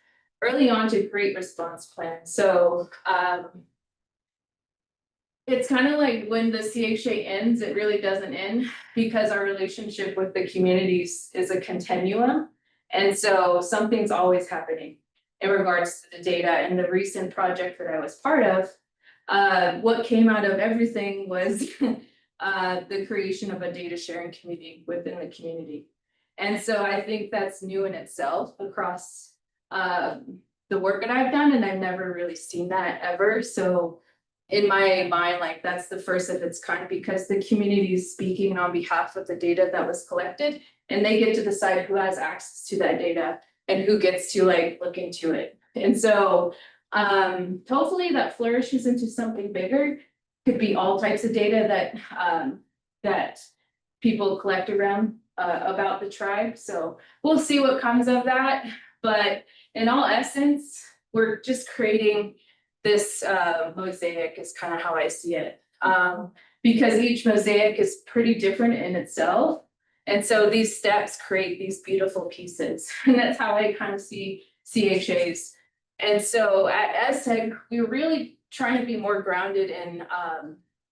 early on to create response plans. So it's kind of like when the CHA ends, it really doesn't end because our relationship with the communities is a continuum. And so something's always happening in regards to the data. And the recent project that I was part of, what came out of everything was the creation of a data sharing committee within the community. And so I think that's new in itself across the work that I've done, and I've never really seen that ever. So in my mind, like that's the first of its kind, because the community is speaking on behalf of the data that was collected, and they get to decide who has access to that data and who gets to like look into it. And so hopefully that flourishes into something bigger. Could be all types of data that that people collect around about the tribe. So we'll see what comes of that. But in all essence, we're just creating this mosaic is kind of how I see it. Because each mosaic is pretty different in itself. And so these steps create these beautiful pieces. And that's how I kind of see CHAs. And so at AASTEC, we're really trying to be more grounded in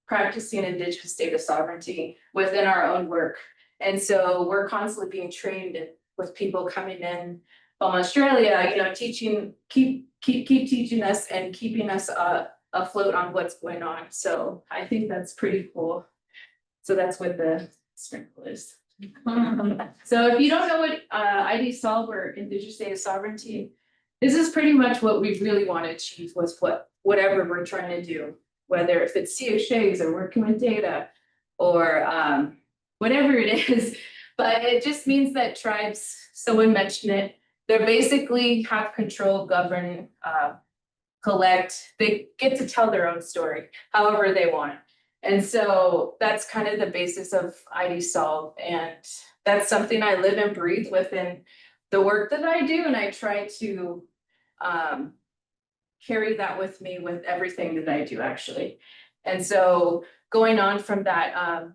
practicing Indigenous data sovereignty within our own work. And so we're constantly being trained with people coming in from Australia, you know, keep teaching us and keeping us afloat on what's going on. So I think that's pretty cool. So that's what the sprinkle is. So if you don't know what ID Solve or Indigenous data sovereignty, this is pretty much what we really want to achieve with whatever we're trying to do, whether if it's CHAs or working with data or whatever it is. But it just means that tribes, someone mentioned it, they basically have control, govern, collect, they get to tell their own story, however they want it. And so that's kind of the basis of ID Solve. And that's something I live and breathe within the work that I do. And I try to carry that with me with everything that I do, actually. And so going on from that,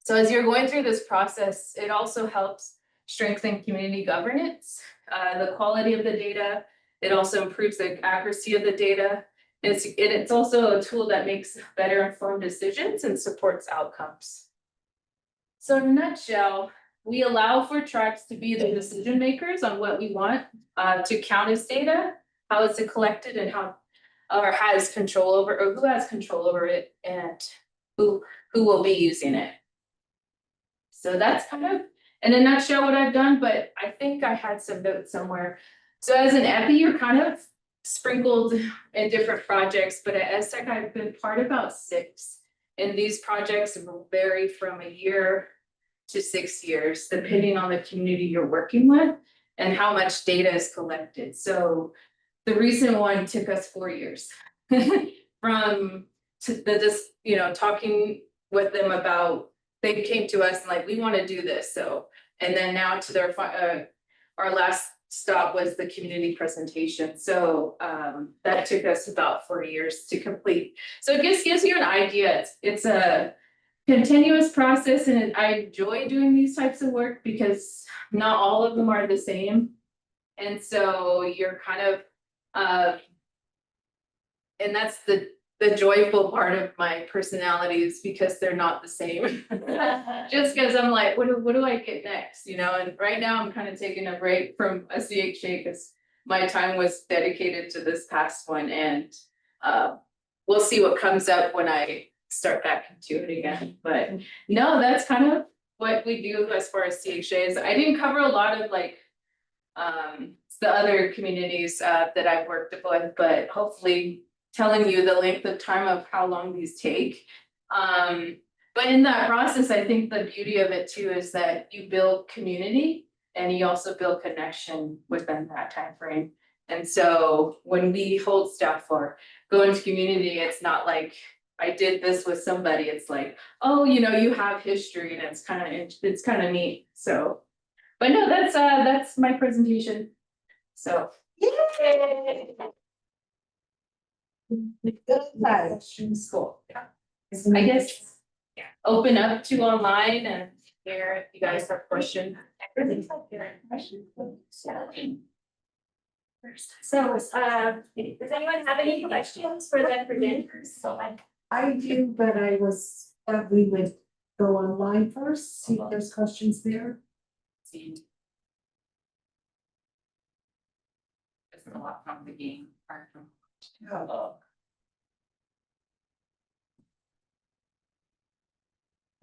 so as you're going through this process, it also helps strengthen community governance, the quality of the data. It also improves the accuracy of the data. It's also a tool that makes better informed decisions and supports outcomes. So in a nutshell, we allow for tribes to be the decision makers on what we want to count as data, how it's collected, and how or has control over, or who has control over it, and who will be using it. So that's kind of in a nutshell what I've done, but I think I had some notes somewhere. So as an epi, you're kind of sprinkled in different projects, but at AASTEC, I've been part of about 6. And these projects will vary from a year to 6 years, depending on the community you're working with and how much data is collected. So the recent one took us 4 years from talking with them about, they came to us and like, we want to do this. So, and then now to their, our last stop was the community presentation. So that took us about 4 years to complete. So it just gives you an idea. It's a continuous process, and I enjoy doing these types of work because not all of them are the same. And so you're kind of, and that's the joyful part of my personality, is because they're not the same. Just because I'm like, what do I get next? You know, and right now I'm kind of taking a break from a CHA because my time was dedicated to this past one, and we'll see what comes up when I start back into it again. But no, that's kind of what we do as far as CHAs. I didn't cover a lot of like the other communities that I've worked with, but hopefully telling you the length of time of how long these take. But in that process, I think the beauty of it too is that you build community and you also build connection within that time frame. And so when we hold staff for go into community, it's not like I did this with somebody. It's like, oh, you know, you have history, and it's kind of neat. So, but no, that's my presentation. So. Yay! Cool. Yeah. I guess open up to online and here if you guys have questions.
So, does anyone have any questions for the presenters?
I do, but I was, we would go online first, see if there's questions there.
There's a lot from the game.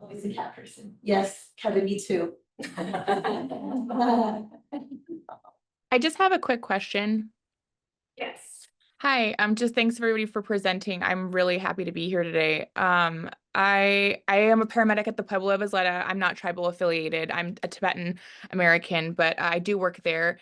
Always a cat person. Yes, Kevin, me too.
I just have a quick question.
Yes.
Hi, just thanks everybody for presenting. I'm really happy to be here today. I am a paramedic at the Pueblo of Isleta. I'm not tribal affiliated. I'm a Tibetan American, but I do work there.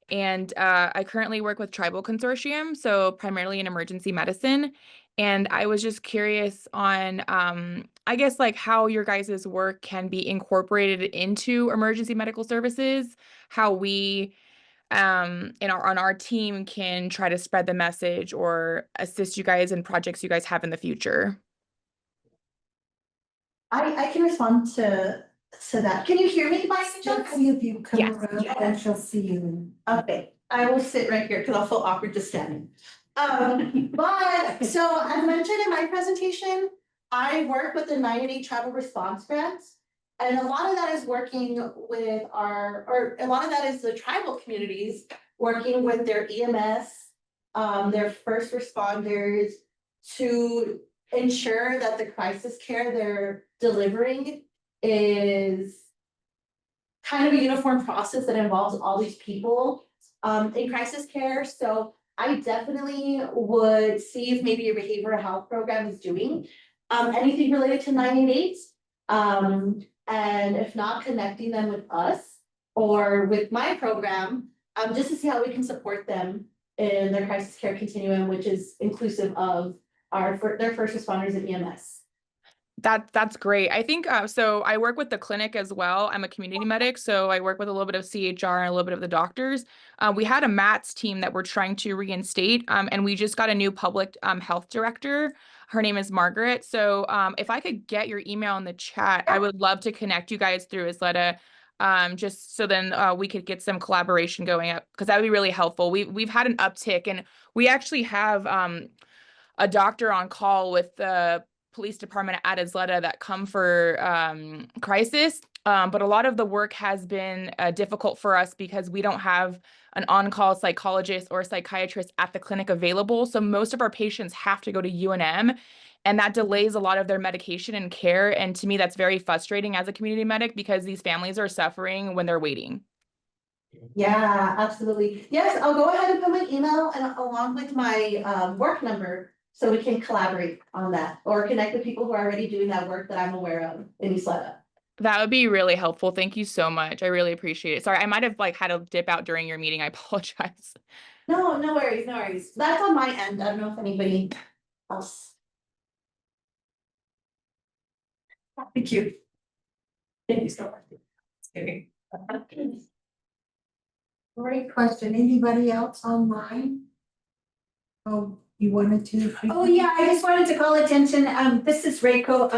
And I currently work with Tribal Consortium, so primarily in emergency medicine. And I was just curious on, I guess, like how your guys' work can be incorporated into emergency medical services, how we on our team can try to spread the message or assist you guys in projects you guys have in the future.
I can respond to that. Can you hear me by any chance?
See if you come
Yes.
around, then she'll see you.
Okay, I will sit right here because I'll feel awkward just standing. But so as mentioned in my presentation, I work with the 988 Tribal Response Grants. And a lot of that is working with a lot of that is the tribal communities working with their EMS, their first responders to ensure that the crisis care they're delivering is kind of a uniform process that involves all these people in crisis care. So I definitely would see if maybe your behavioral health program is doing anything related to 988. And if not, connecting them with us or with my program, just to see how we can support them in their crisis care continuum, which is inclusive of their first responders and EMS.
That's great. I think so I work with the clinic as well. I'm a community medic, so I work with a little bit of CHR and a little bit of the doctors. We had a MATS team that we're trying to reinstate, and we just got a new public health director. Her name is Margaret. So if I could get your email in the chat, I would love to connect you guys through Isleta, just so then we could get some collaboration going up, because that would be really helpful. We've had an uptick, and we actually have a doctor on call with the police department at Isleta that come for crisis. But a lot of the work has been difficult for us because we don't have an on-call psychologist or psychiatrist at the clinic available. So most of our patients have to go to UNM, and that delays a lot of their medication and care. And to me, that's very frustrating as a community medic because these families are suffering when they're waiting.
Yeah, absolutely. Yes, I'll go ahead and put my email and along with my work number so we can collaborate on that or connect with people who are already doing that work that I'm aware of in Isleta.
That would be really helpful. Thank you so much. I really appreciate it. Sorry, I might have had to dip out during your meeting. I apologize.
No, no worries, no worries. That's on my end. I don't know if anybody else. Thank you. Thank you so much.
Great question. Anybody else online? Oh, you wanted to?
Oh, yeah, I just wanted to call attention, this is Reiko.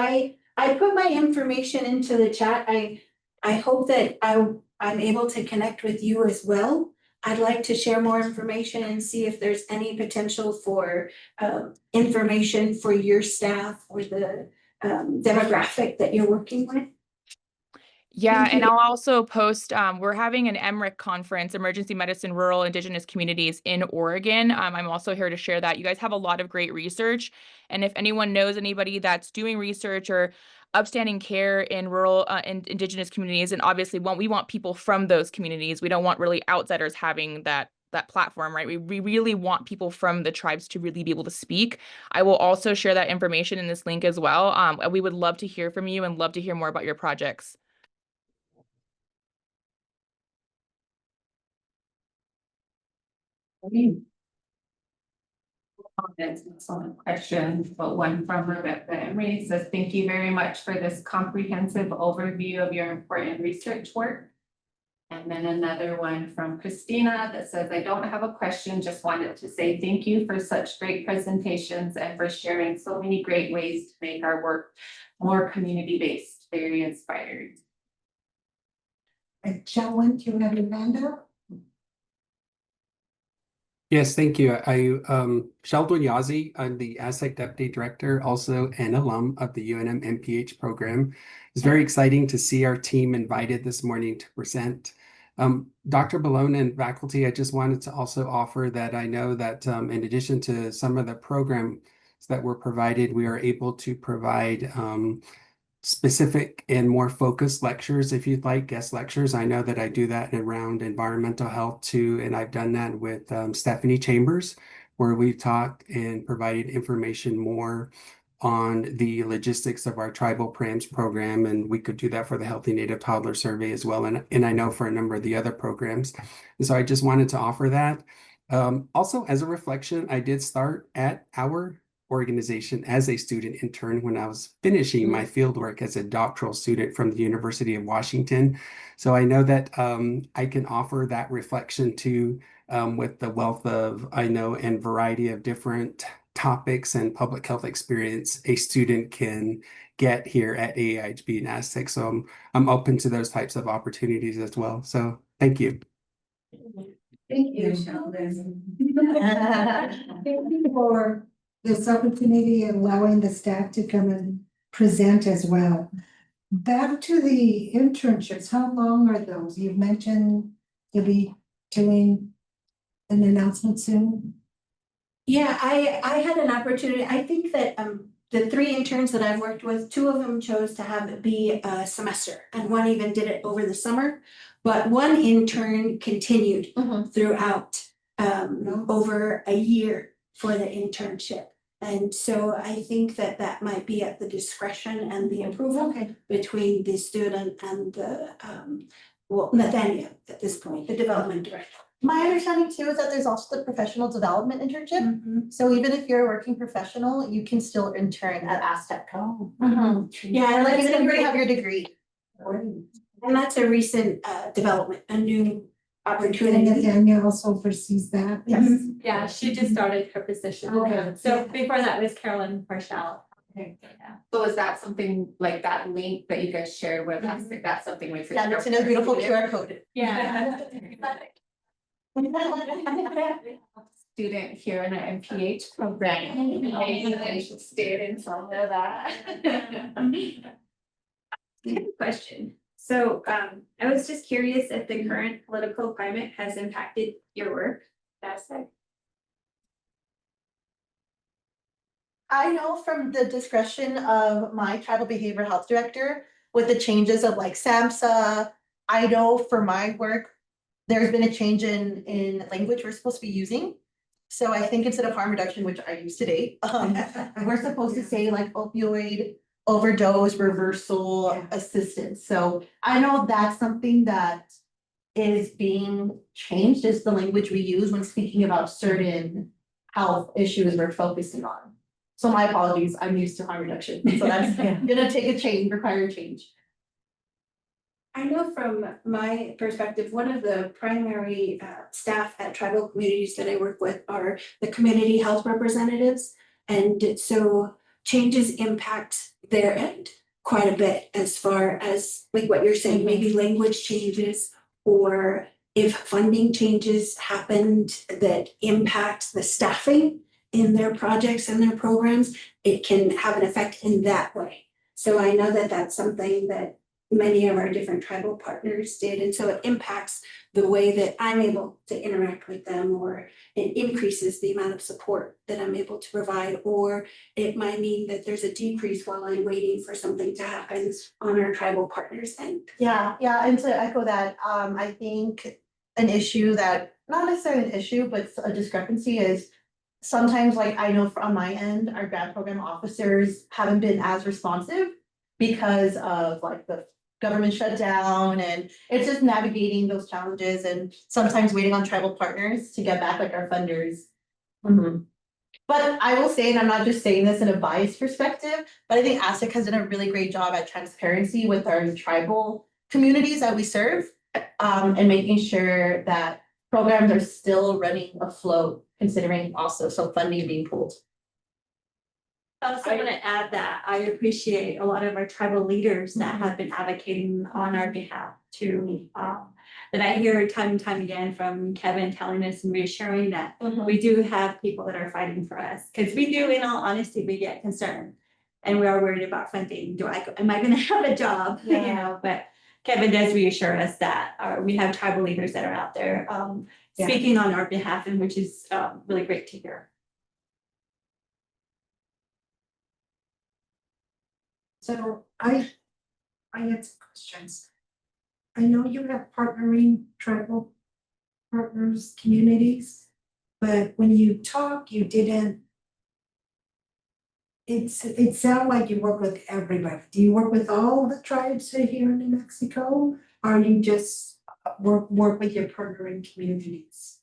I put my information into the chat. I hope that I'm able to connect with you as well. I'd like to share more information and see if there's any potential for information for your staff or the demographic that you're working with.
Yeah,
Thank
and
you.
I'll also post, we're having an EMRIC conference, Emergency Medicine Rural Indigenous Communities in Oregon. I'm also here to share that. You guys have a lot of great research. And if anyone knows anybody that's doing research or upstanding care in rural and indigenous communities, and obviously we want people from those communities. We don't want really outsiders having that platform, right? We really want people from the tribes to really be able to speak. I will also share that information in this link as well. We would love to hear from you and love to hear more about your projects.
Comments and some questions, but one from Rebecca Emery says, thank you very much for this comprehensive overview of your important research work. And then another one from Christina that says, I don't have a question, just wanted to say thank you for such great presentations and for sharing so many great ways to make our work more community-based. Very inspired.
And Cheyenne, do you have your hand up?
Yes, thank you. Sheldon Yazzie, I'm the AASTEC Deputy Director, also an alum of the UNM MPH program. It's very exciting to see our team invited this morning to present. Dr. Balone and faculty, I just wanted to also offer that I know that in addition to some of the programs that were provided, we are able to provide specific and more focused lectures, if you'd like, guest lectures. I know that I do that around environmental health too, and I've done that with Stephanie Chambers, where we've talked and provided information more on the logistics of our tribal PRAMS program, and we could do that for the Healthy Native Toddler Survey as well, and I know for a number of the other programs. And so I just wanted to offer that. Also, as a reflection, I did start at our organization as a student intern when I was finishing my fieldwork as a doctoral student from the University of Washington. So I know that I can offer that reflection too, with the wealth of, I know, and variety of different topics and public health experience a student can get here at AAHB and AASTEC. So I'm open to those types of opportunities as well. So thank you.
Thank you, Sheldon. Thank you for this opportunity and allowing the staff to come and present as well. Back to the internships, how long are those? You've mentioned you'll be doing an announcement soon.
Yeah, I had an opportunity. I think that the 3 interns that I've worked with, 2 of them chose to have it be a semester, and 1 even did it over the summer. But 1 intern continued throughout over a year for the internship. And so I think that that might be at the discretion and the approval between the student and the Nathaniel at this point, the development director.
My understanding too is that there's also the professional development internship. So even if you're a working professional, you can still intern at AASTEC.
Yeah,
And like
that's
even if
a
you already
great-
have your degree.
and that's a recent development, a new
And
opportunity.
Nathaniel also oversees that.
Yes.
Yeah, she just started her position.
Okay.
So before that was Carolyn Parshall.
So is that something like that link that you guys shared with us? Is that something we could?
Yeah, it's in a beautiful QR code.
Yeah.
Student here in an MPH program. Maybe they should stay in some of that.
I have a question. So I was just curious if the current political climate has impacted your work. That's it.
I know from the discretion of my tribal behavioral health director with the changes of like SAMHSA, I know for my work, there's been a change in language we're supposed to be using. So I think instead of harm reduction, which I use today, we're supposed to say like opioid overdose reversal assistance. So I know that's something that is being changed, is the language we use when speaking about certain health issues we're focusing on. So my apologies, I'm used to harm reduction, so that's gonna take a change, require a change.
I know from my perspective, one of the primary staff at tribal communities that I work with are the community health representatives. And so changes impact their end quite a bit as far as like what you're saying, maybe language changes, or if funding changes happened that impact the staffing in their projects and their programs, it can have an effect in that way. So I know that that's something that many of our different tribal partners did, and so it impacts the way that I'm able to interact with them, or it increases the amount of support that I'm able to provide, or it might mean that there's a decrease while I'm waiting for something to happen on our tribal partners' end.
Yeah, and to echo that, I think an issue that, not necessarily an issue, but a discrepancy is sometimes, like, I know from my end, our grant program officers haven't been as responsive because of like the government shutdown, and it's just navigating those challenges and sometimes waiting on tribal partners to get back like our funders. But I will say, and I'm not just saying this in a biased perspective, but I think AASTEC has done a really great job at transparency with our tribal communities that we serve, and making sure that programs are still running afloat, considering also some funding being pulled.
I also want to add that I appreciate a lot of our tribal leaders that have been advocating on our behalf too. That I hear time and time again from Kevin telling us and reassuring that we do have people that are fighting for us. Because we do, in all honesty, we get concerned. And we are worried about funding. Am I gonna have a job? You know, but Kevin does reassure us that we have tribal leaders that are out there speaking on our behalf, and which is really great to hear.
So I had some questions. I know you have partnering tribal partners, communities, but when you talk, you didn't. It sounded like you work with everybody. Do you work with all the tribes here in New Mexico? Or you just work with your partnering communities?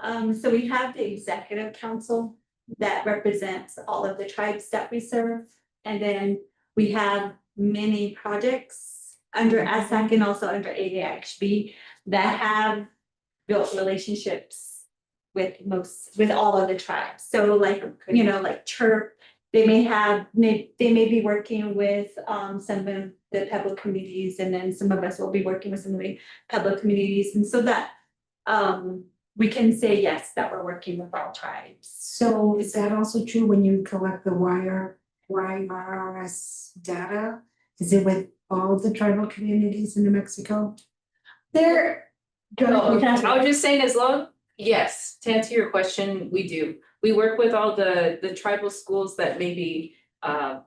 So we have the executive council that represents all of the tribes that we serve. And then we have many projects under AASTEC and also under AAHB that have built relationships with all of the tribes. So like, you know, like CHIRP, they may be working with some of the Pueblo communities, and then some of us will be working with some of the Pueblo communities, and so that we can say yes, that we're working with all tribes.
So is that also true when you collect the YRS data? Is it with all the tribal communities in New Mexico?
There.
I was just saying, yes, to answer your question, we do. We work with all the tribal schools that maybe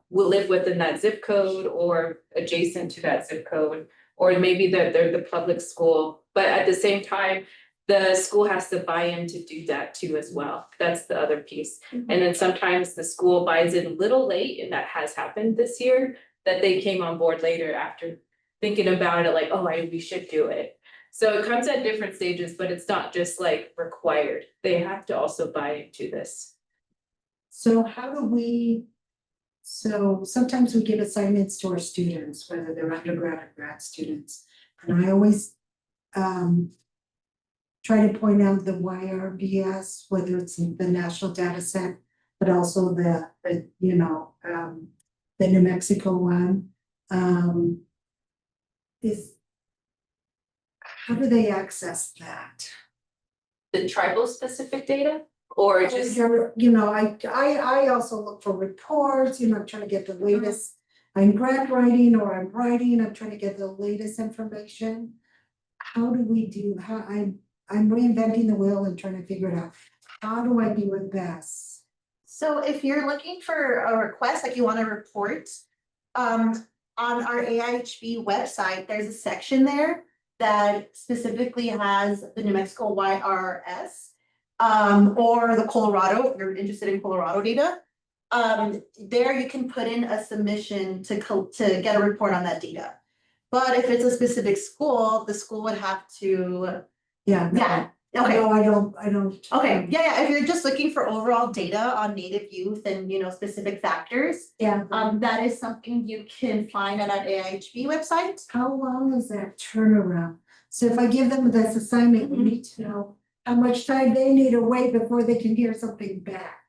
will live within that zip code or adjacent to that zip code. Or maybe they're the public school, but at the same time, the school has to buy in to do that too as well. That's the other piece. And then sometimes the school buys in a little late, and that has happened this year, that they came on board later after thinking about it, like, oh, we should do it. So it comes at different stages, but it's not just like required. They have to also buy into this.
So how do we, so sometimes we give assignments to our students, whether they're undergrad or grad students. And I always try to point out the YRBS, whether it's the national data set, but also the New Mexico one. How do they access that?
The tribal specific data or just?
I also look for reports, I'm trying to get the latest. I'm grad writing or I'm writing, I'm trying to get the latest information. How do we do, I'm reinventing the wheel and trying to figure it out. How do I do it best?
So if you're looking for a request, like you want a report, on our AIHB website, there's a section there that specifically has the New Mexico YRS, or the Colorado, if you're interested in Colorado data. There you can put in a submission to get a report on that data. But if it's a specific school, the school would have to, okay.
No, I don't.
Okay, yeah, if you're just looking for overall data on Native youth and, specific factors, that is something you can find on our AIHB website.
How long is that turnaround? So if I give them this assignment, we need to know how much time they need to wait before they can hear something back.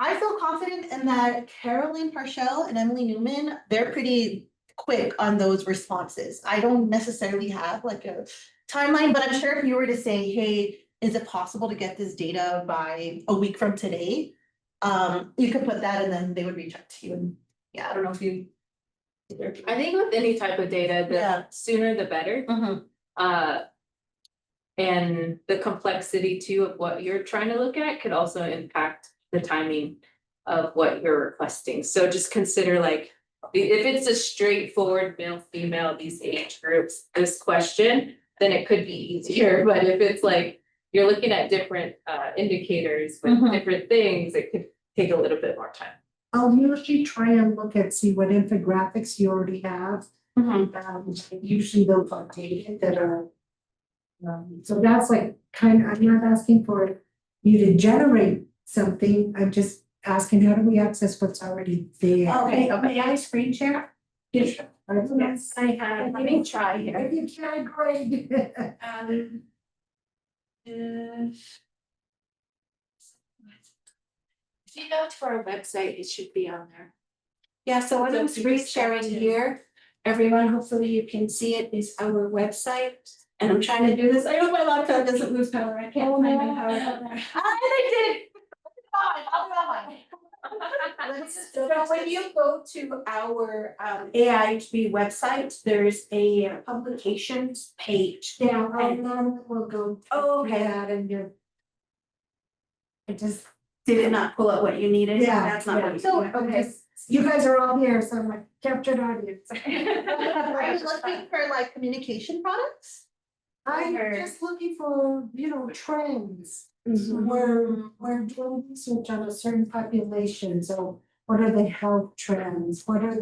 I feel confident in that Carolyn Parshell and Emily Newman, they're pretty quick on those responses. I don't necessarily have like a timeline, but I'm sure if you were to say, hey, is it possible to get this data by a week from today? You could put that and then they would reach out to you, and I don't know if you.
I think with any type of data, the sooner the better. And the complexity too of what you're trying to look at could also impact the timing of what you're requesting. So just consider like, if it's a straightforward male, female, these age groups, this question, then it could be easier. But if it's like, you're looking at different indicators with different things, it could take a little bit more time.
I'll usually try and see what infographics you already have. Usually those are dated that are. So that's like I'm not asking for you to generate something. I'm just asking, how do we access what's already there?
Okay, may I screen share?
Yes,
Yes, I have. Let me try here.
If you can, great.
If you go to our website, it should be on there. Yeah, so what I'm screen sharing here, everyone, hopefully you can see it, is our website. And I'm trying to do this. I hope my laptop doesn't lose power. I can't find my power.
I did it.
So when you go to our AIHB website, there's a publications page.
Yeah, and then we'll go.
Okay.
That and you.
It just did not pull out what you needed.
Yeah,
That's not what you
so,
need.
okay, you guys are all here, so I'm like captured audience.
Are you looking for like communication products?
I'm just looking for, trends. We're doing research on a certain population, so what are the health trends? What are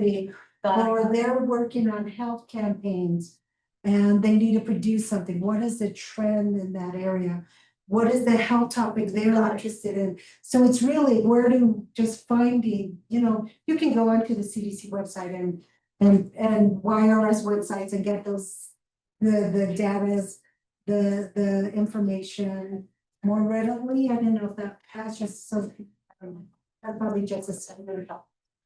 or they're working on health campaigns and they need to produce something. What is the trend in that area? what is the health topic they're interested in? So it's really where to just finding, you know, you can go onto the CDC website and YRS websites and get those, the data's, the information more readily. I don't know if that has just something, that's probably just a standard help.